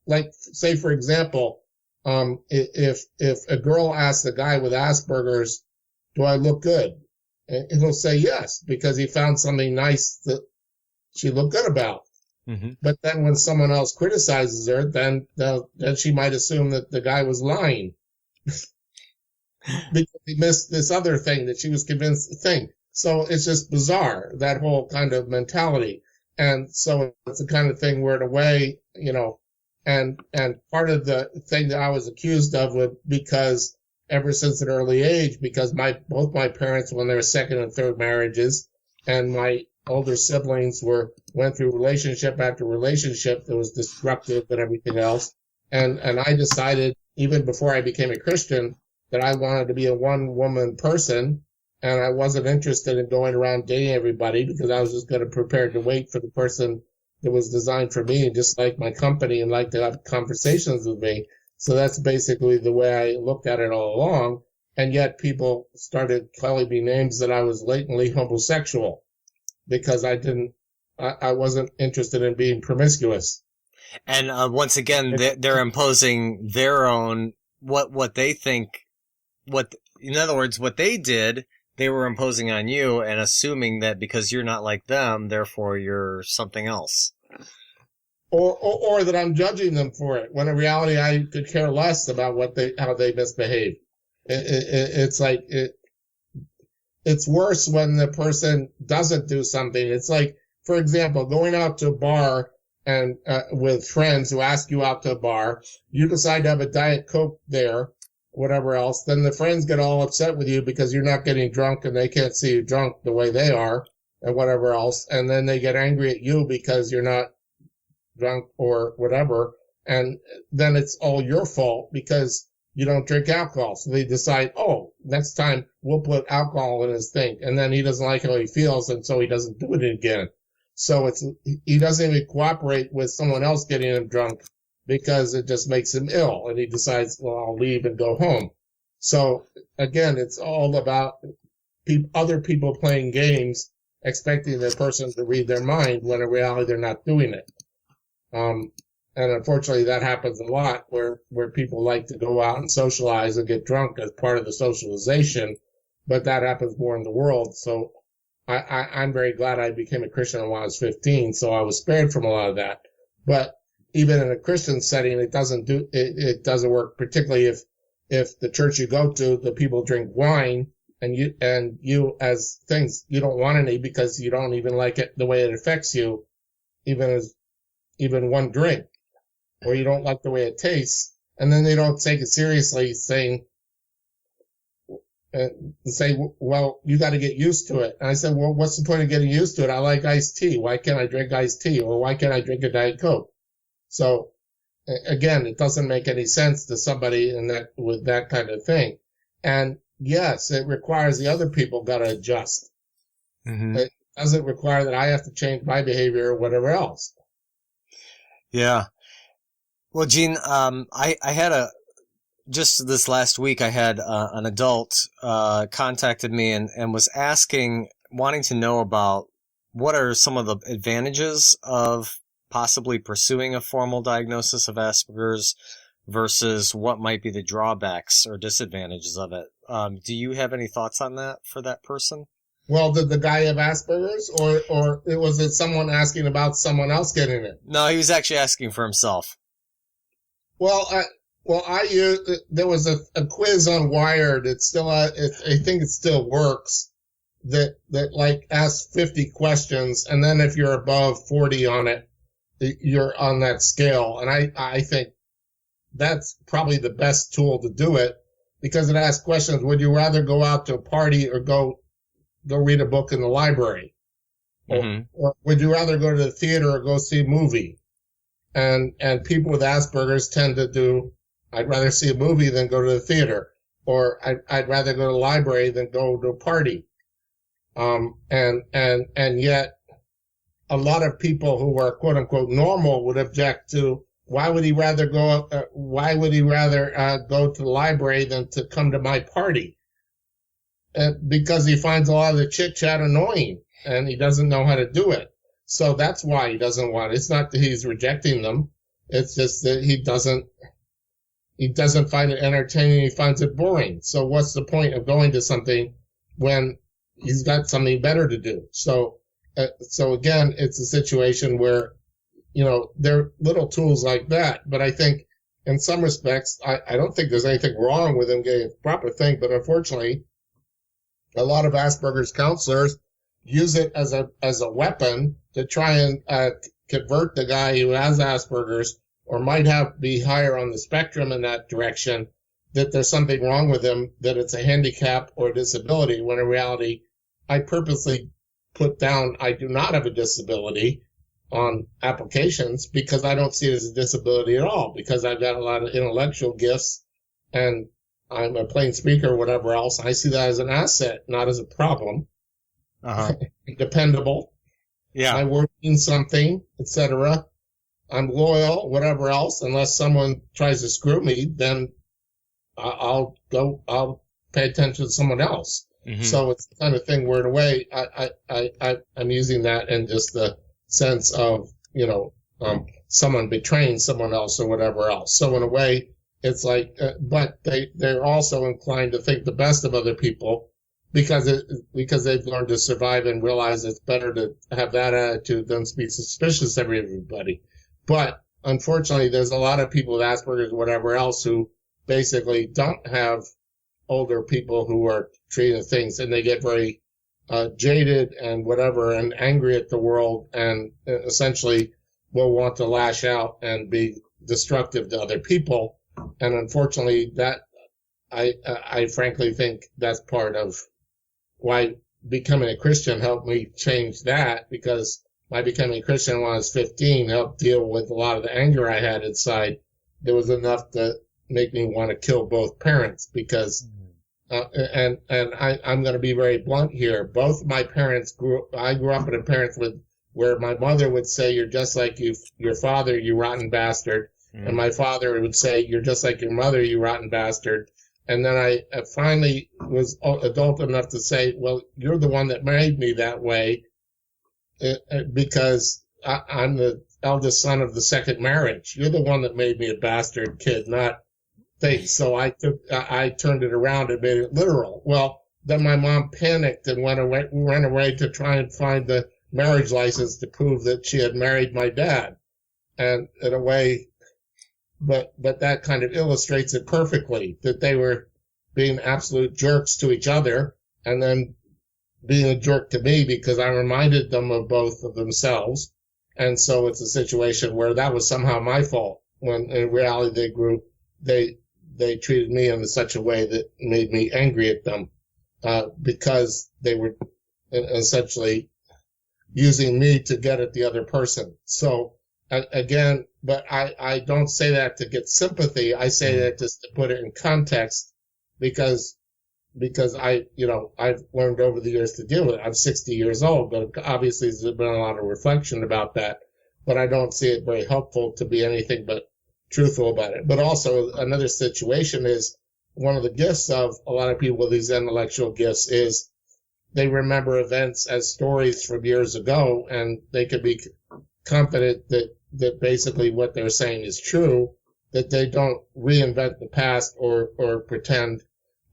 like, say, for example, if a girl asks a guy with Asperger's, do I look good? And he'll say yes, because he found something nice that she looked good about. Mm-hmm. But then when someone else criticizes her, then she might assume that the guy was lying because he missed this other thing that she was convinced to think. So it's just bizarre, that whole kind of mentality. And so it's the kind of thing where, in a way, and part of the thing that I was accused of was because ever since an early age, because both my parents were in their second and third marriages, and my older siblings went through relationship after relationship that was destructive and everything else. And I decided, even before I became a Christian, that I wanted to be a one-woman person, and I wasn't interested in going around dating everybody, because I was just going to prepare to wait for the person that was designed for me and just like my company and like to have conversations with me. So that's basically the way I looked at it all along. And yet people started calling me names that I was latently homosexual, because I wasn't interested in being promiscuous. And once again, they're imposing their own, what they think, in other words, what they did, they were imposing on you and assuming that because you're not like them, therefore you're something else. Or that I'm judging them for it, when in reality I could care less about how they misbehave. It's like, it's worse when the person doesn't do something. It's like, for example, going out to a bar and with friends who ask you out to a bar, you decide to have a Diet Coke there, whatever else, then the friends get all upset with you because you're not getting drunk and they can't see you drunk the way they are and whatever else. And then they get angry at you because you're not drunk or whatever. And then it's all your fault because you don't drink alcohol. So they decide, oh, next time we'll put alcohol in his thing. And then he doesn't like how he feels, and so he doesn't do it again. So he doesn't even cooperate with someone else getting him drunk because it just makes him ill. And he decides, well, I'll leave and go home. So again, it's all about other people playing games, expecting the person to read their mind when in reality they're not doing it. And unfortunately, that happens a lot where people like to go out and socialize and get drunk as part of the socialization, but that happens more in the world. So I'm very glad I became a Christian when I was 15, so I was spared from a lot of that. But even in a Christian setting, it doesn't work, particularly if the church you go to, the people drink wine, and you as things, you don't want any because you don't even like it the way it affects you, even one drink. Or you don't like the way it tastes, and then they don't take it seriously, saying, and say, well, you got to get used to it. And I said, well, what's the point of getting used to it? I like iced tea. Why can't I drink iced tea? Or why can't I drink a Diet Coke? So again, it doesn't make any sense to somebody with that kind of thing. And yes, it requires the other people got to adjust. Mm-hmm. It doesn't require that I have to change my behavior or whatever else. Yeah. Well, Gene, I had just this last week, I had an adult contacted me and was wanting to know about what are some of the advantages of possibly pursuing a formal diagnosis of Asperger's versus what might be the drawbacks or disadvantages of it. Do you have any thoughts on that for that person? Well, did the guy have Asperger's, or was it someone asking about someone else getting it? No, he was actually asking for himself. Well, there was a quiz on Wired. It's still, I think it still works. That like asks 50 questions, and then if you're above 40 on it, you're on that scale. And I think that's probably the best tool to do it, because it asks questions. Would you rather go out to a party or go read a book in the library? Mm-hmm. Or would you rather go to the theater or go see a movie? And people with Asperger's tend to do, I'd rather see a movie than go to the theater, or I'd rather go to the library than go to a party. And yet a lot of people who are quote unquote normal would object to, why would he rather go to the library than to come to my party? Because he finds a lot of the chit chat annoying and he doesn't know how to do it. So that's why he doesn't want it. It's not that he's rejecting them. It's just that he doesn't find it entertaining. He finds it boring. So what's the point of going to something when he's got something better to do? So again, it's a situation where, there are little tools like that. But I think in some respects, I don't think there's anything wrong with him getting the proper thing. But unfortunately, a lot of Asperger's counselors use it as a weapon to try and convert the guy who has Asperger's or might be higher on the spectrum in that direction, that there's something wrong with him, that it's a handicap or a disability, when in reality, I purposely put down I do not have a disability on applications because I don't see it as a disability at all, because I've got a lot of intellectual gifts and I'm a plain speaker or whatever else. I see that as an asset, not as a problem. Uh-huh. Dependable. Yeah. I work in something, etc. I'm loyal, whatever else. Unless someone tries to screw me, then I'll pay attention to someone else. Mm-hmm. So it's the kind of thing where in a way I'm using that in just the sense of, someone betraying someone else or whatever else. So in a way, it's like, but they're also inclined to think the best of other people because they've learned to survive and realize it's better to have that attitude than to be suspicious of everybody. But unfortunately, there's a lot of people with Asperger's, whatever else, who basically don't have older people who are treating things, and they get very jaded and whatever, and angry at the world, and essentially will want to lash out and be destructive to other people. And unfortunately, that I frankly think that's part of why becoming a Christian helped me change that, because my becoming a Christian when I was 15 helped deal with a lot of the anger I had inside. There was enough to make me want to kill both parents, because and I'm going to be very blunt here. Both my parents I grew up in a parents where my mother would say, "You're just like your father, you rotten bastard." And my father would say, "You're just like your mother, you rotten bastard." And then I finally was adult enough to say, "Well, you're the one that made me that way, because I'm the eldest son of the second marriage. You're the one that made me a bastard kid, not they." So I turned it around and made it literal. Well, then my mom panicked and ran away to try and find the marriage license to prove that she had married my dad. And in a way, but that kind of illustrates it perfectly, that they were being absolute jerks to each other and then being a jerk to me because I reminded them of both of themselves. And so it's a situation where that was somehow my fault, when in reality they treated me in such a way that made me angry at them. because they were essentially using me to get at the other person. So again, but I don't say that to get sympathy. I say that just to put it in context because I've learned over the years to deal with it. I'm 60 years old, but obviously there's been a lot of reflection about that, but I don't see it very helpful to be anything but truthful about it. But also another situation is one of the gifts of a lot of people with these intellectual gifts is they remember events as stories from years ago, and they could be confident that basically what they're saying is true, that they don't reinvent the past or pretend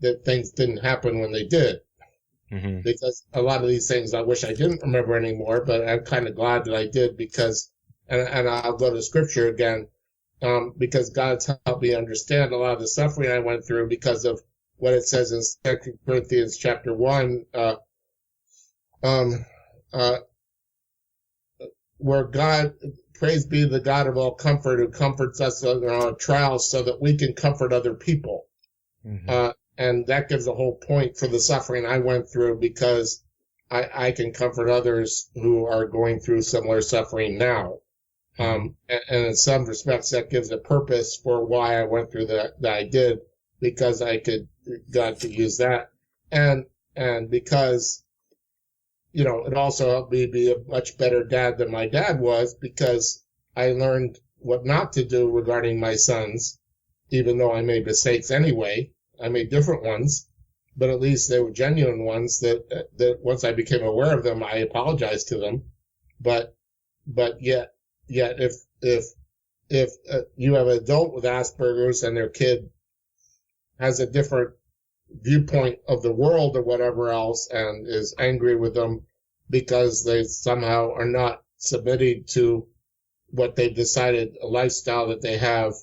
that things didn't happen when they did. Mm-hmm. Because a lot of these things I wish I didn't remember anymore, but I'm kind of glad that I did because, and I'll go to scripture again, because God's helped me understand a lot of the suffering I went through because of what it says in 2 Corinthians chapter 1, where God, praise be the God of all comfort, who comforts us in our trials so that we can comfort other people. Mm-hmm. And that gives a whole point for the suffering I went through because I can comfort others who are going through similar suffering now. And in some respects, that gives a purpose for why I went through that I did, because God could use that. And because, it also helped me be a much better dad than my dad was, because I learned what not to do regarding my sons, even though I made mistakes anyway. I made different ones, but at least they were genuine ones that once I became aware of them, I apologized to them. But yet if you have an adult with Asperger's and their kid has a different viewpoint of the world or whatever else and is angry with them because they somehow are not submitting to what they've decided, a lifestyle that they have,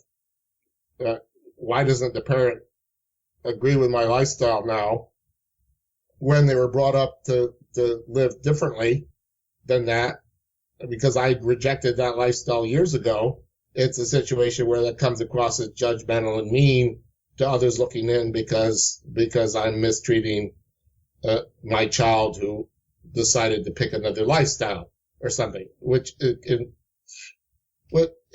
why doesn't the parent agree with my lifestyle now when they were brought up to live differently than that? Because I rejected that lifestyle years ago. It's a situation where that comes across as judgmental and mean to others looking in because I'm mistreating my child who decided to pick another lifestyle or something, which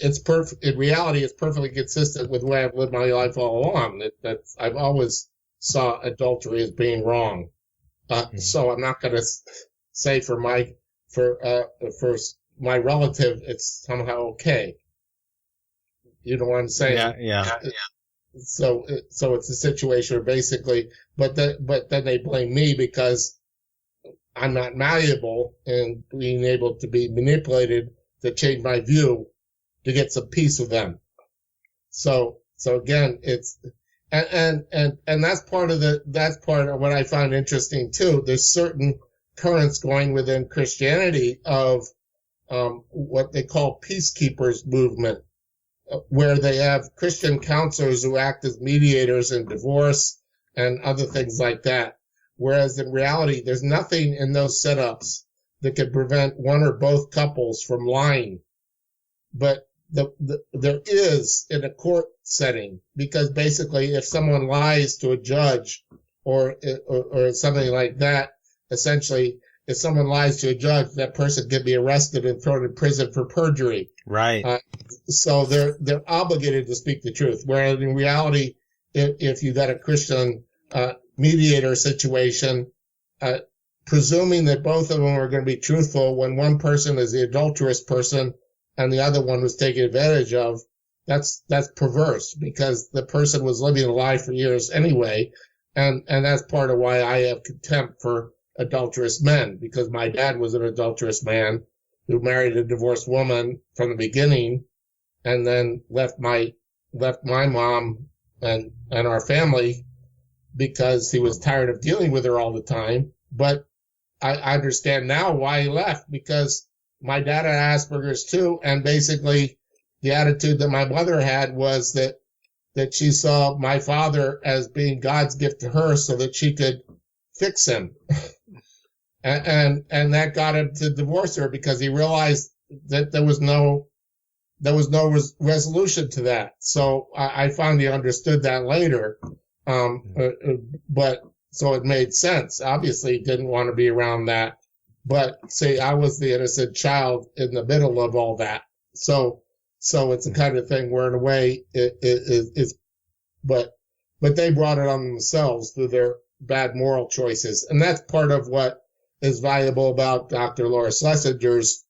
it's perfect. In reality, it's perfectly consistent with the way I've lived my life all along. I've always saw adultery as being wrong. So I'm not going to say for my relative, it's somehow okay. You know what I'm saying? Yeah. So it's a situation where basically, but then they blame me because I'm not malleable and being able to be manipulated to change my view to get some peace with them. So again, it's, and that's part of what I find interesting too. There's certain currents going within Christianity of, what they call peacekeepers movement, where they have Christian counselors who act as mediators in divorce and other things like that. Whereas in reality, there's nothing in those setups that could prevent one or both couples from lying. But there is in a court setting, because basically if someone lies to a judge or something like that, essentially, if someone lies to a judge, that person can be arrested and thrown in prison for perjury. Right. So they're obligated to speak the truth. Whereas in reality, if you got a Christian mediator situation, presuming that both of them are going to be truthful when one person is the adulterous person and the other one was taken advantage of, that's perverse, because the person was living a lie for years anyway. And that's part of why I have contempt for adulterous men, because my dad was an adulterous man who married a divorced woman from the beginning and then left my mom and our family because he was tired of dealing with her all the time. But I understand now why he left, because my dad had Asperger's too, and basically the attitude that my mother had was that she saw my father as being God's gift to her so that she could fix him. And that got him to divorce her because he realized that there was no resolution to that. So I finally understood that later. But So it made sense. Obviously, he didn't want to be around that. But see, I was the innocent child in the middle of all that. So it's the kind of thing where, in a way, but they brought it on themselves through their bad moral choices. And that's part of what is valuable about Dr. Laura Schlesinger's,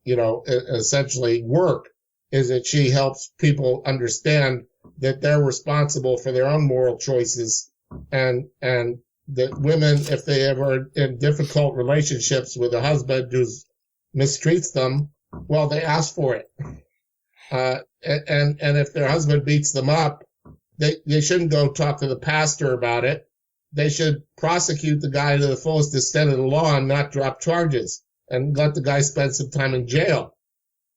essentially work, is that she helps people understand that they're responsible for their own moral choices, and that women, if they ever in difficult relationships with a husband who mistreats them, well, they ask for it. And if their husband beats them up, they shouldn't go talk to the pastor about it. They should prosecute the guy to the fullest extent of the law and not drop charges and let the guy spend some time in jail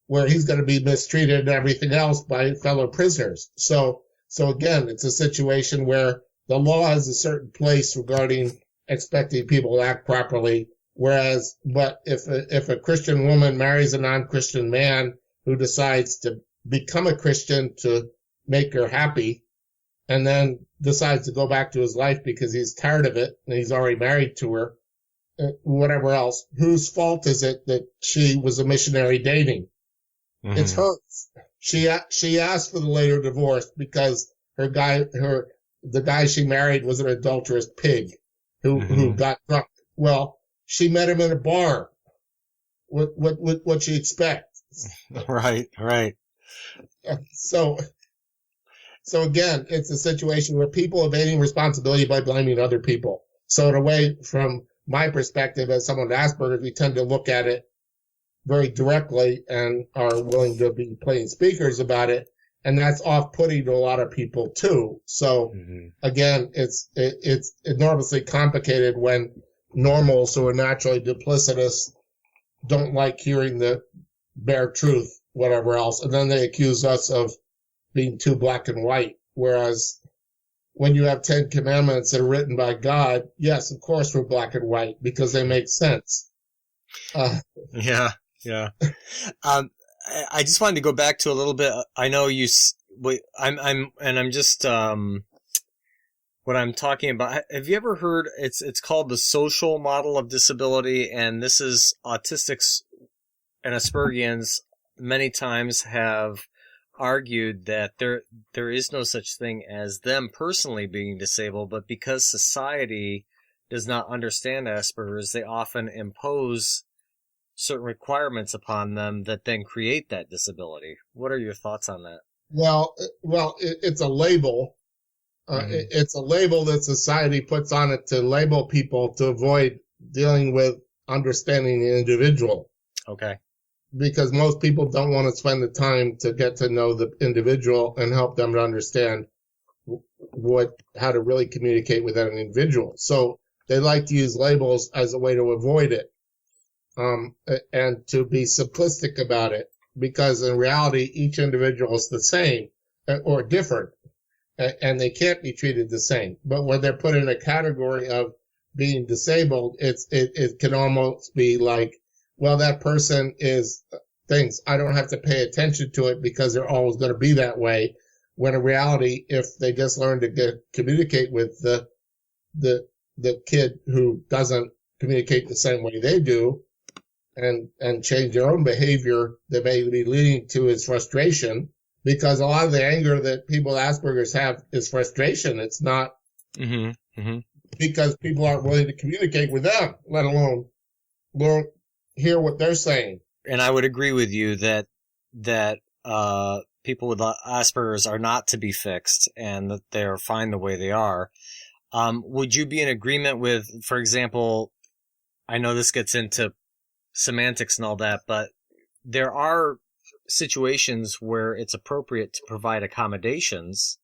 where he's going to be mistreated and everything else by fellow prisoners. So again, it's a situation where the law has a certain place regarding expecting people to act properly. But if a Christian woman marries a non-Christian man who decides to become a Christian to make her happy, and then decides to go back to his life because he's tired of it and he's already married to her, whatever else, whose fault is it that she was a missionary dating? Mm-hmm. It's hers. She asked for the later divorce because the guy she married was an adulterous pig who got drunk. Well, she met him in a bar. What she expect? Right. So again, it's a situation where people evading responsibility by blaming other people. So in a way, from my perspective as someone with Asperger, we tend to look at it very directly and are willing to be plain speakers about it. And that's off-putting to a lot of people too. So again, it's enormously complicated when normals who are naturally duplicitous don't like hearing the bare truth, whatever else. And then they accuse us of being too black and white. Whereas when you have 10 commandments that are written by God, yes, of course we're black and white because they make sense. Yeah. I just wanted to go back to a little bit. I know I'm just, what I'm talking about. Have you ever heard, it's called the social model of disability, and this is autistics and Aspergians many times have argued that there is no such thing as them personally being disabled, but because society does not understand Asperger's, they often impose certain requirements upon them that then create that disability. What are your thoughts on that? Well, it's a label. It's a label that society puts on it to label people to avoid dealing with understanding the individual. Okay. Because most people don't want to spend the time to get to know the individual and help them to understand how to really communicate with that individual. So they like to use labels as a way to avoid it, and to be simplistic about it, because in reality, each individual is the same or different, and they can't be treated the same. But when they're put in a category of being disabled, it can almost be like, well, that person thinks I don't have to pay attention to it because they're always going to be that way. When in reality, if they just learn to communicate with the kid who doesn't communicate the same way they do, and change their own behavior that may be leading to his frustration, because a lot of the anger that people with Asperger's have is frustration. It's not because people aren't willing to communicate with them, let alone hear what they're saying. And I would agree with you that people with Asperger's are not to be fixed and that they're fine the way they are. Would you be in agreement with, for example, I know this gets into semantics and all that, but there are situations where it's appropriate to provide accommodations.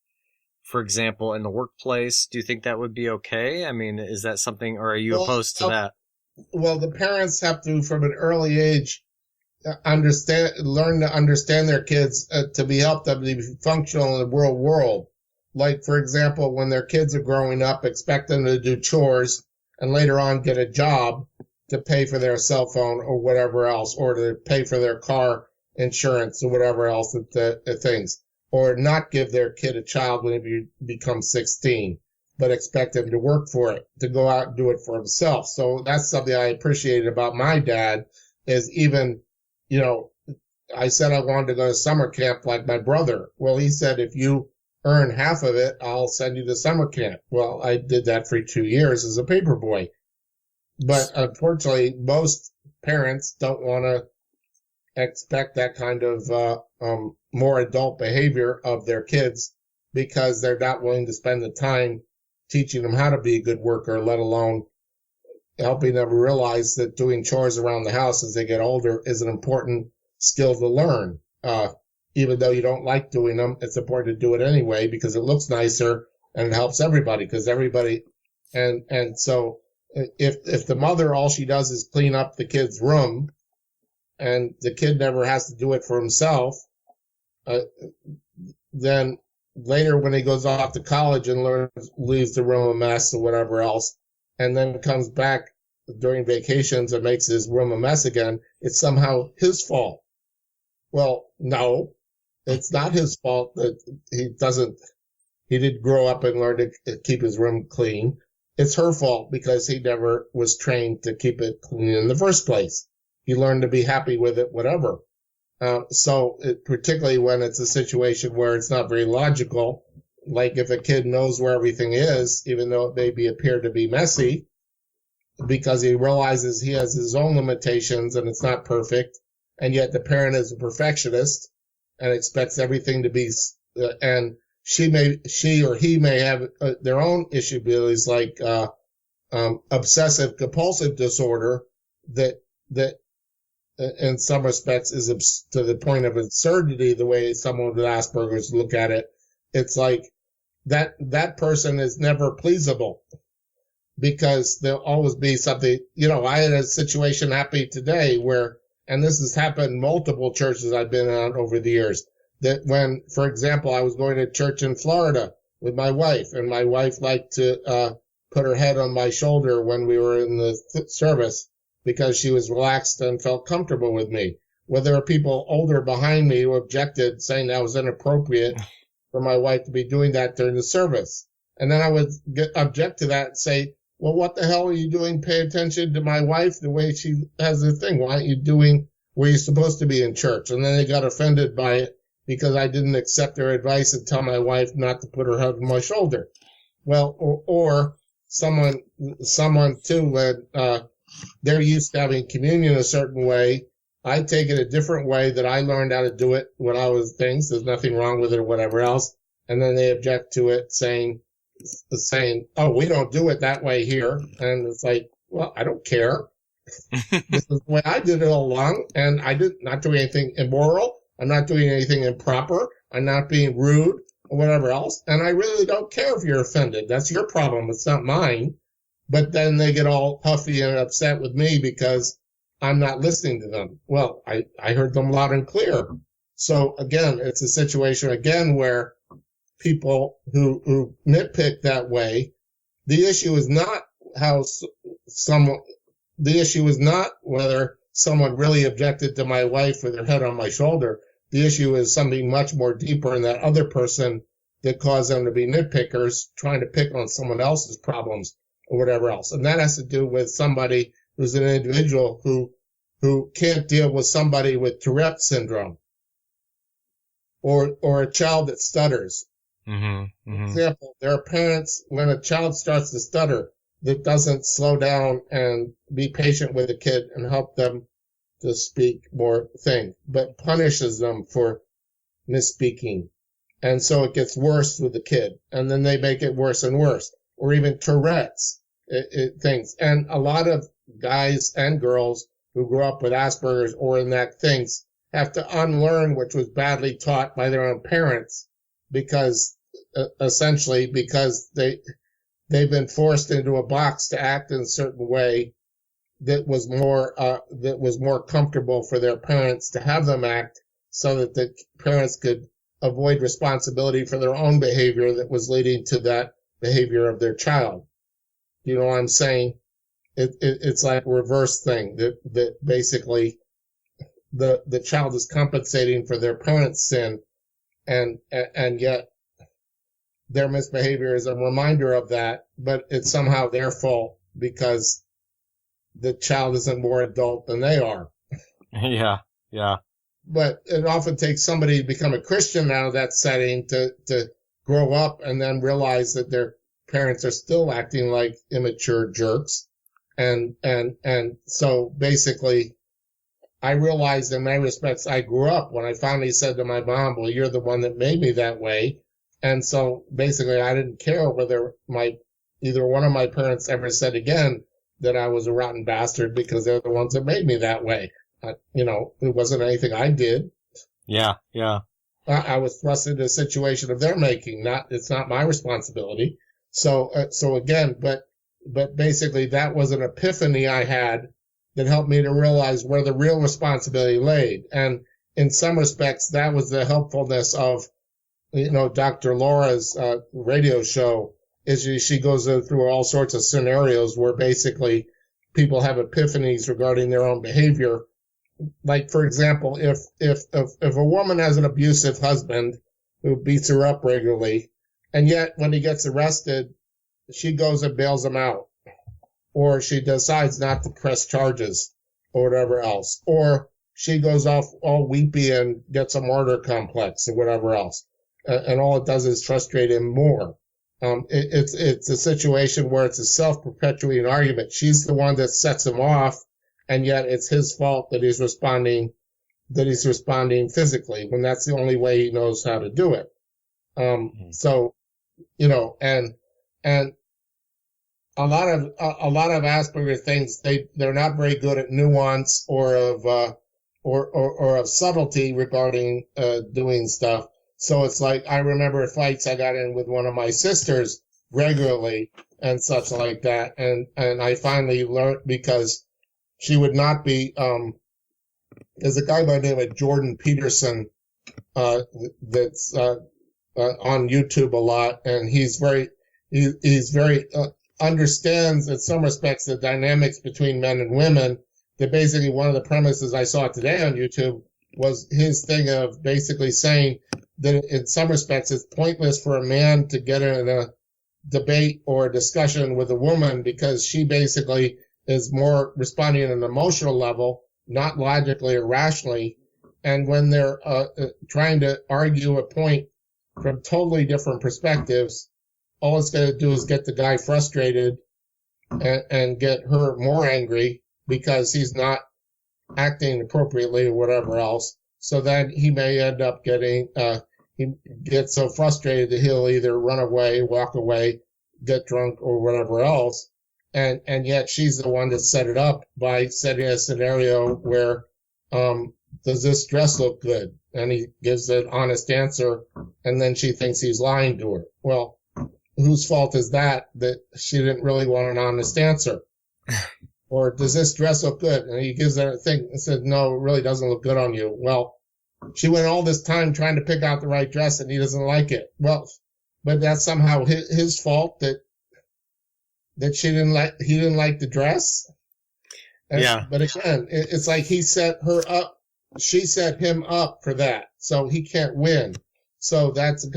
For example, in the workplace, do you think that would be okay? I mean, is that something, or are you opposed to that? Well, the parents have to, from an early age, learn to understand their kids to be helped them to be functional in the real world. Like, for example, when their kids are growing up, expect them to do chores and later on get a job to pay for their cell phone or whatever else, or to pay for their car insurance or whatever else the things, or not give their kid a child when he becomes 16. but expect him to work for it, to go out and do it for himself. So that's something I appreciated about my dad is even, I said I wanted to go to summer camp like my brother. Well, he said, if you earn half of it, I'll send you to summer camp. Well, I did that for 2 years as a paper boy. But unfortunately, most parents don't want to expect that kind of more adult behavior of their kids because they're not willing to spend the time teaching them how to be a good worker, let alone helping them realize that doing chores around the house as they get older is an important skill to learn. Even though you don't like doing them, it's important to do it anyway because it looks nicer and it helps everybody because everybody. And so if the mother, all she does is clean up the kid's room and the kid never has to do it for himself, then later when he goes off to college and leaves the room a mess or whatever else, and then comes back during vacations and makes his room a mess again, it's somehow his fault. Well, no, it's not his fault that he didn't grow up and learn to keep his room clean. It's her fault because he never was trained to keep it clean in the first place. He learned to be happy with it, whatever. Particularly when it's a situation where it's not very logical, like if a kid knows where everything is, even though it may appear to be messy, because he realizes he has his own limitations and it's not perfect, and yet the parent is a perfectionist and expects everything to be, and she or he may have their own issue, like obsessive compulsive disorder that in some respects is to the point of absurdity, the way someone with Asperger's look at it. It's like that person is never pleasable because there'll always be something. I had a situation happen today where, and this has happened in multiple churches I've been on over the years, that when, for example, I was going to church in Florida with my wife, and my wife liked to put her head on my shoulder when we were in the service, because she was relaxed and felt comfortable with me. Well, there were people older behind me who objected, saying that was inappropriate for my wife to be doing that during the service. And then I would object to that and say, well, what the hell are you doing? Pay attention to my wife the way she has her thing. Why aren't you doing where you're supposed to be in church? And then they got offended by it because I didn't accept their advice and tell my wife not to put her head on my shoulder. Well, or someone too, when they're used to having communion a certain way, I take it a different way that I learned how to do it when I was things. There's nothing wrong with it or whatever else. And then they object to it saying, oh, we don't do it that way here. And it's like, well, I don't care. This is the way I did it all along. And not doing anything immoral. I'm not doing anything improper. I'm not being rude or whatever else. And I really don't care if you're offended. That's your problem. It's not mine. But then they get all huffy and upset with me because I'm not listening to them. Well, I heard them loud and clear. So again, it's a situation again where people who nitpick that way, the issue is not whether someone really objected to my wife with their head on my shoulder. The issue is something much more deeper in that other person that caused them to be nitpickers, trying to pick on someone else's problems or whatever else. And that has to do with somebody who's an individual who can't deal with somebody with Tourette syndrome or a child that stutters. Mm-hmm, mm-hmm. For example, there are parents, when a child starts to stutter, that doesn't slow down and be patient with the kid and help them to speak more things, but punishes them for misspeaking. And so it gets worse with the kid. And then they make it worse and worse. Or even Tourette's things. And a lot of guys and girls who grew up with Asperger's or in that things have to unlearn which was badly taught by their own parents because essentially because they've been forced into a box to act in a certain way that was more comfortable for their parents to have them act so that the parents could avoid responsibility for their own behavior that was leading to that behavior of their child. You know what I'm saying? It's like a reverse thing that basically the child is compensating for their parents' sin and yet their misbehavior is a reminder of that, but it's somehow their fault because the child isn't more adult than they are. Yeah, yeah. But it often takes somebody to become a Christian out of that setting to grow up and then realize that their parents are still acting like immature jerks. And so basically, I realized in many respects I grew up when I finally said to my mom, well, you're the one that made me that way. And so basically I didn't care whether either one of my parents ever said again that I was a rotten bastard because they're the ones that made me that way. It wasn't anything I did. Yeah, yeah. I was thrust into a situation of their making. It's not my responsibility. So again, but basically that was an epiphany I had that helped me to realize where the real responsibility laid. And in some respects, that was the helpfulness of, Dr. Laura's radio show. She goes through all sorts of scenarios where basically people have epiphanies regarding their own behavior. Like, for example, if a woman has an abusive husband who beats her up regularly, and yet when he gets arrested, she goes and bails him out, or she decides not to press charges or whatever else, or she goes off all weepy and gets a martyr complex or whatever else, and all it does is frustrate him more. It's a situation where it's a self-perpetuating argument. She's the one that sets him off, and yet it's his fault that he's responding physically when that's the only way he knows how to do it. So, and a lot of Asperger things, they're not very good at nuance or of subtlety regarding doing stuff. So it's like, I remember fights I got in with one of my sisters regularly and such like that. And I finally learned because she would not be, there's a guy by the name of Jordan Peterson, that's, on YouTube a lot. And he's very, understands in some respects the dynamics between men and women. That basically one of the premises I saw today on YouTube was his thing of basically saying that in some respects it's pointless for a man to get in a debate or a discussion with a woman because she basically is more responding at an emotional level, not logically or rationally. And when they're trying to argue a point from totally different perspectives, all it's going to do is get the guy frustrated and get her more angry because he's not acting appropriately or whatever else. So then he may end up getting, he gets so frustrated that he'll either run away, walk away, get drunk or whatever else. And yet she's the one that set it up by setting a scenario where, does this dress look good? And he gives an honest answer and then she thinks he's lying to her. Well, whose fault is that she didn't really want an honest answer? Or does this dress look good? And he gives her a thing and said, no, it really doesn't look good on you. Well, she went all this time trying to pick out the right dress and he doesn't like it. Well, but that's somehow his fault that he didn't like the dress. Yeah. But again, it's like he set her up. She set him up for that. So he can't win. So that's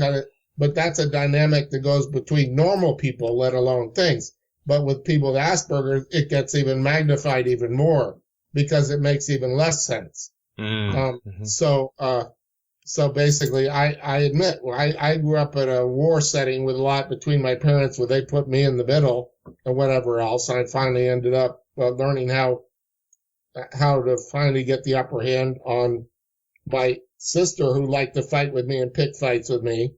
that's a dynamic that goes between normal people, let alone things. But with people with Asperger, it gets even magnified even more because it makes even less sense. Mm-hmm. So basically, I admit, I grew up in a war setting with a lot between my parents where they put me in the middle and whatever else. I finally ended up learning how to finally get the upper hand on my sister who liked to fight with me and pick fights with me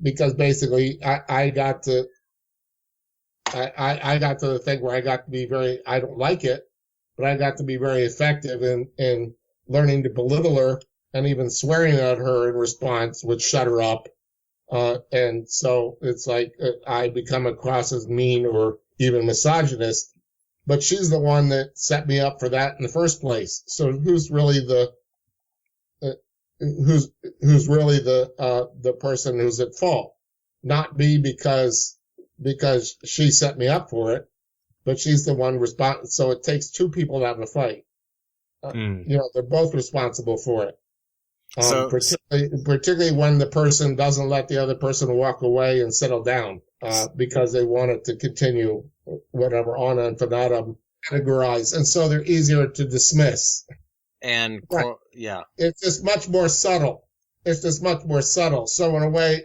because basically I got to the thing where I got to be I don't like it, but I got to be very effective in learning to belittle her and even swearing at her in response would shut her up. And so it's like I become across as mean or even misogynist, but she's the one that set me up for that in the first place. So who's really the person who's at fault? Not me because she set me up for it, but she's the one responsible. So it takes two people to have a fight. They're both responsible for it. Particularly when the person doesn't let the other person walk away and settle down because they want it to continue whatever on infinitum categorize, and so they're easier to dismiss. And right. Yeah, it's just much more subtle. So in a way,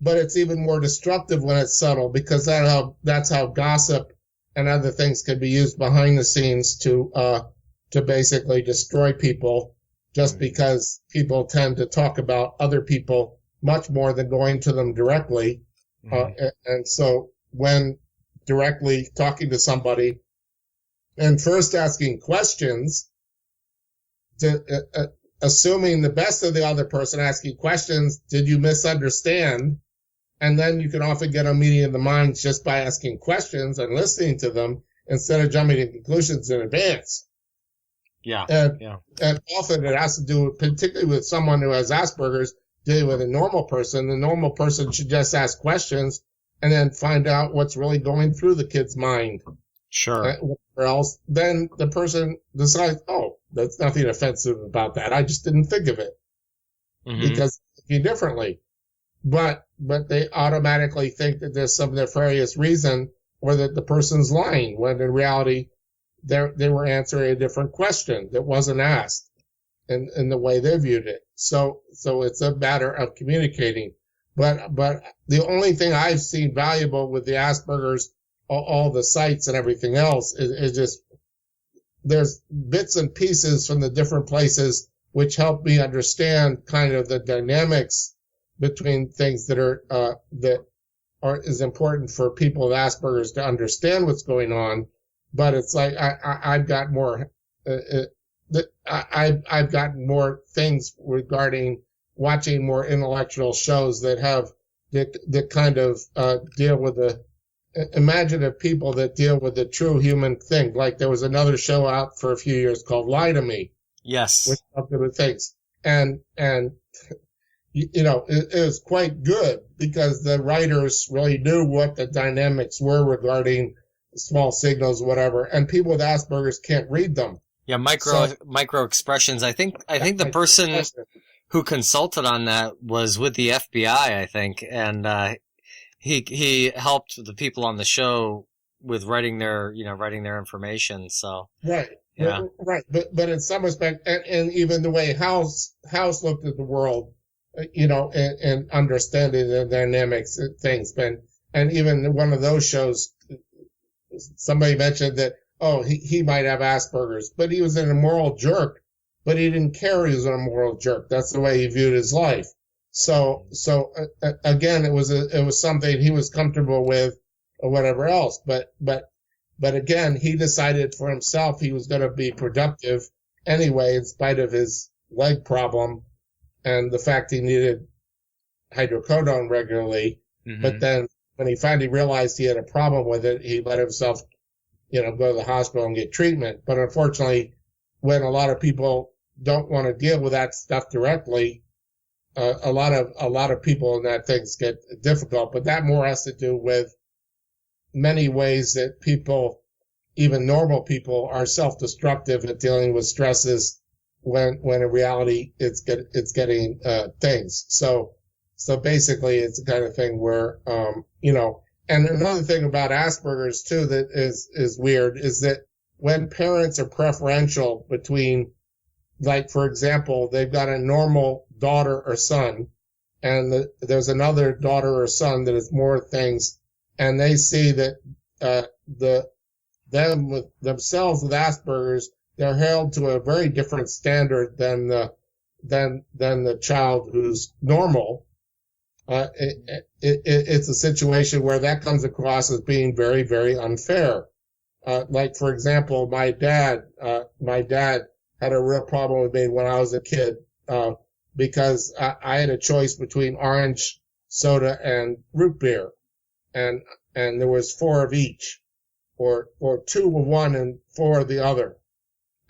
but it's even more destructive when it's subtle, because that's how gossip and other things can be used behind the scenes to basically destroy people, just because people tend to talk about other people much more than going to them directly. And so when directly talking to somebody and first asking questions, assuming the best of the other person, asking questions, did you misunderstand? And then you can often get a meeting of the minds just by asking questions and listening to them instead of jumping to conclusions in advance. Yeah. And often it has to do, particularly with someone who has Asperger's, dealing with a normal person. The normal person should just ask questions and then find out what's really going through the kid's mind. Sure. Or else then the person decides, oh, there's nothing offensive about that. I just didn't think of it because thinking differently. But they automatically think that there's some nefarious reason, or that the person's lying, when in reality they were answering a different question that wasn't asked in the way they viewed it. So it's a matter of communicating. But the only thing I've seen valuable with the Asperger's, all the sites and everything else, is just there's bits and pieces from the different places which help me understand kind of the dynamics between things that is important for people with Asperger's to understand what's going on. But it's like I've got more I've gotten more things regarding watching more intellectual shows that kind of deal with the imaginative people that deal with the true human thing. Like there was another show out for a few years called Lie to Me. Yes. Which helped with things. And you know, it was quite good because the writers really knew what the dynamics were regarding small signals, whatever, and people with Asperger's can't read them. Yeah, micro expressions. I think the person who consulted on that was with the FBI, I think, and he helped the people on the show with writing their information. So right, yeah, right. But in some respect, and even the way House looked at the world, and understanding the dynamics of things, and even one of those shows, somebody mentioned that, oh, he might have Asperger's, but he was an immoral jerk, but he didn't care he was an immoral jerk. That's the way he viewed his life. So again, it was something he was comfortable with or whatever else. But again, he decided for himself he was going to be productive anyway, in spite of his leg problem and the fact he needed hydrocodone regularly. Mm-hmm. But then when he finally realized he had a problem with it, he let himself, go to the hospital and get treatment. But unfortunately, when a lot of people don't want to deal with that stuff directly, a lot of people in that things get difficult. But that more has to do with many ways that people, even normal people, are self-destructive at dealing with stresses when in reality it's getting things. So basically it's the kind of thing where, and another thing about Asperger's too that is weird is that when parents are preferential between, like, for example, they've got a normal daughter or son, and there's another daughter or son that is more things, and they see that them with themselves with Asperger's, they're held to a very different standard than the child who's normal. It's a situation where that comes across as being very, very unfair. Like, for example, my dad had a real problem with me when I was a kid, because I had a choice between orange soda and root beer. And there was 4 of each, or 2 of one and 4 of the other.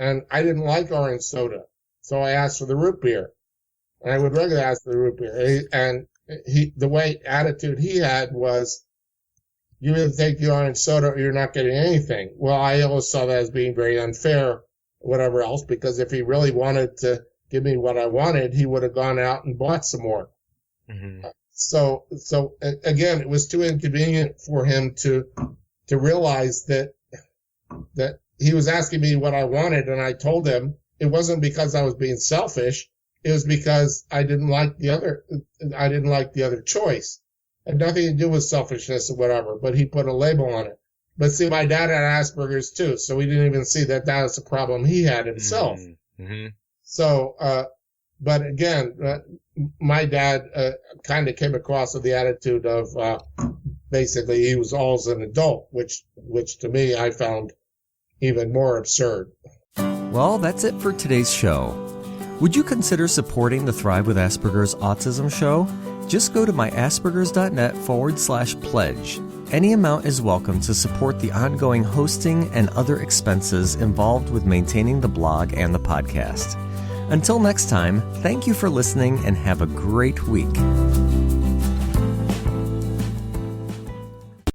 And I didn't like orange soda, so I asked for the root beer. And I would regularly ask for the root beer. And the attitude he had was, you either take the orange soda or you're not getting anything. Well, I always saw that as being very unfair, whatever else, because if he really wanted to give me what I wanted, he would have gone out and bought some more. Mm-hmm. So again, it was too inconvenient for him to realize that he was asking me what I wanted, and I told him it wasn't because I was being selfish. It was because I didn't like the other choice. It had nothing to do with selfishness or whatever, but he put a label on it. But see, my dad had Asperger's too, so we didn't even see that was a problem he had himself. Mm-hmm. So, but again, my dad kind of came across with the attitude of basically he was always an adult, which to me I found even more absurd. Well, that's it for today's show. Would you consider supporting the Thrive with Asperger's Autism show? Just go to myaspergers.net/pledge. Any amount is welcome to support the ongoing hosting and other expenses involved with maintaining the blog and the podcast. Until next time, thank you for listening and have a great week.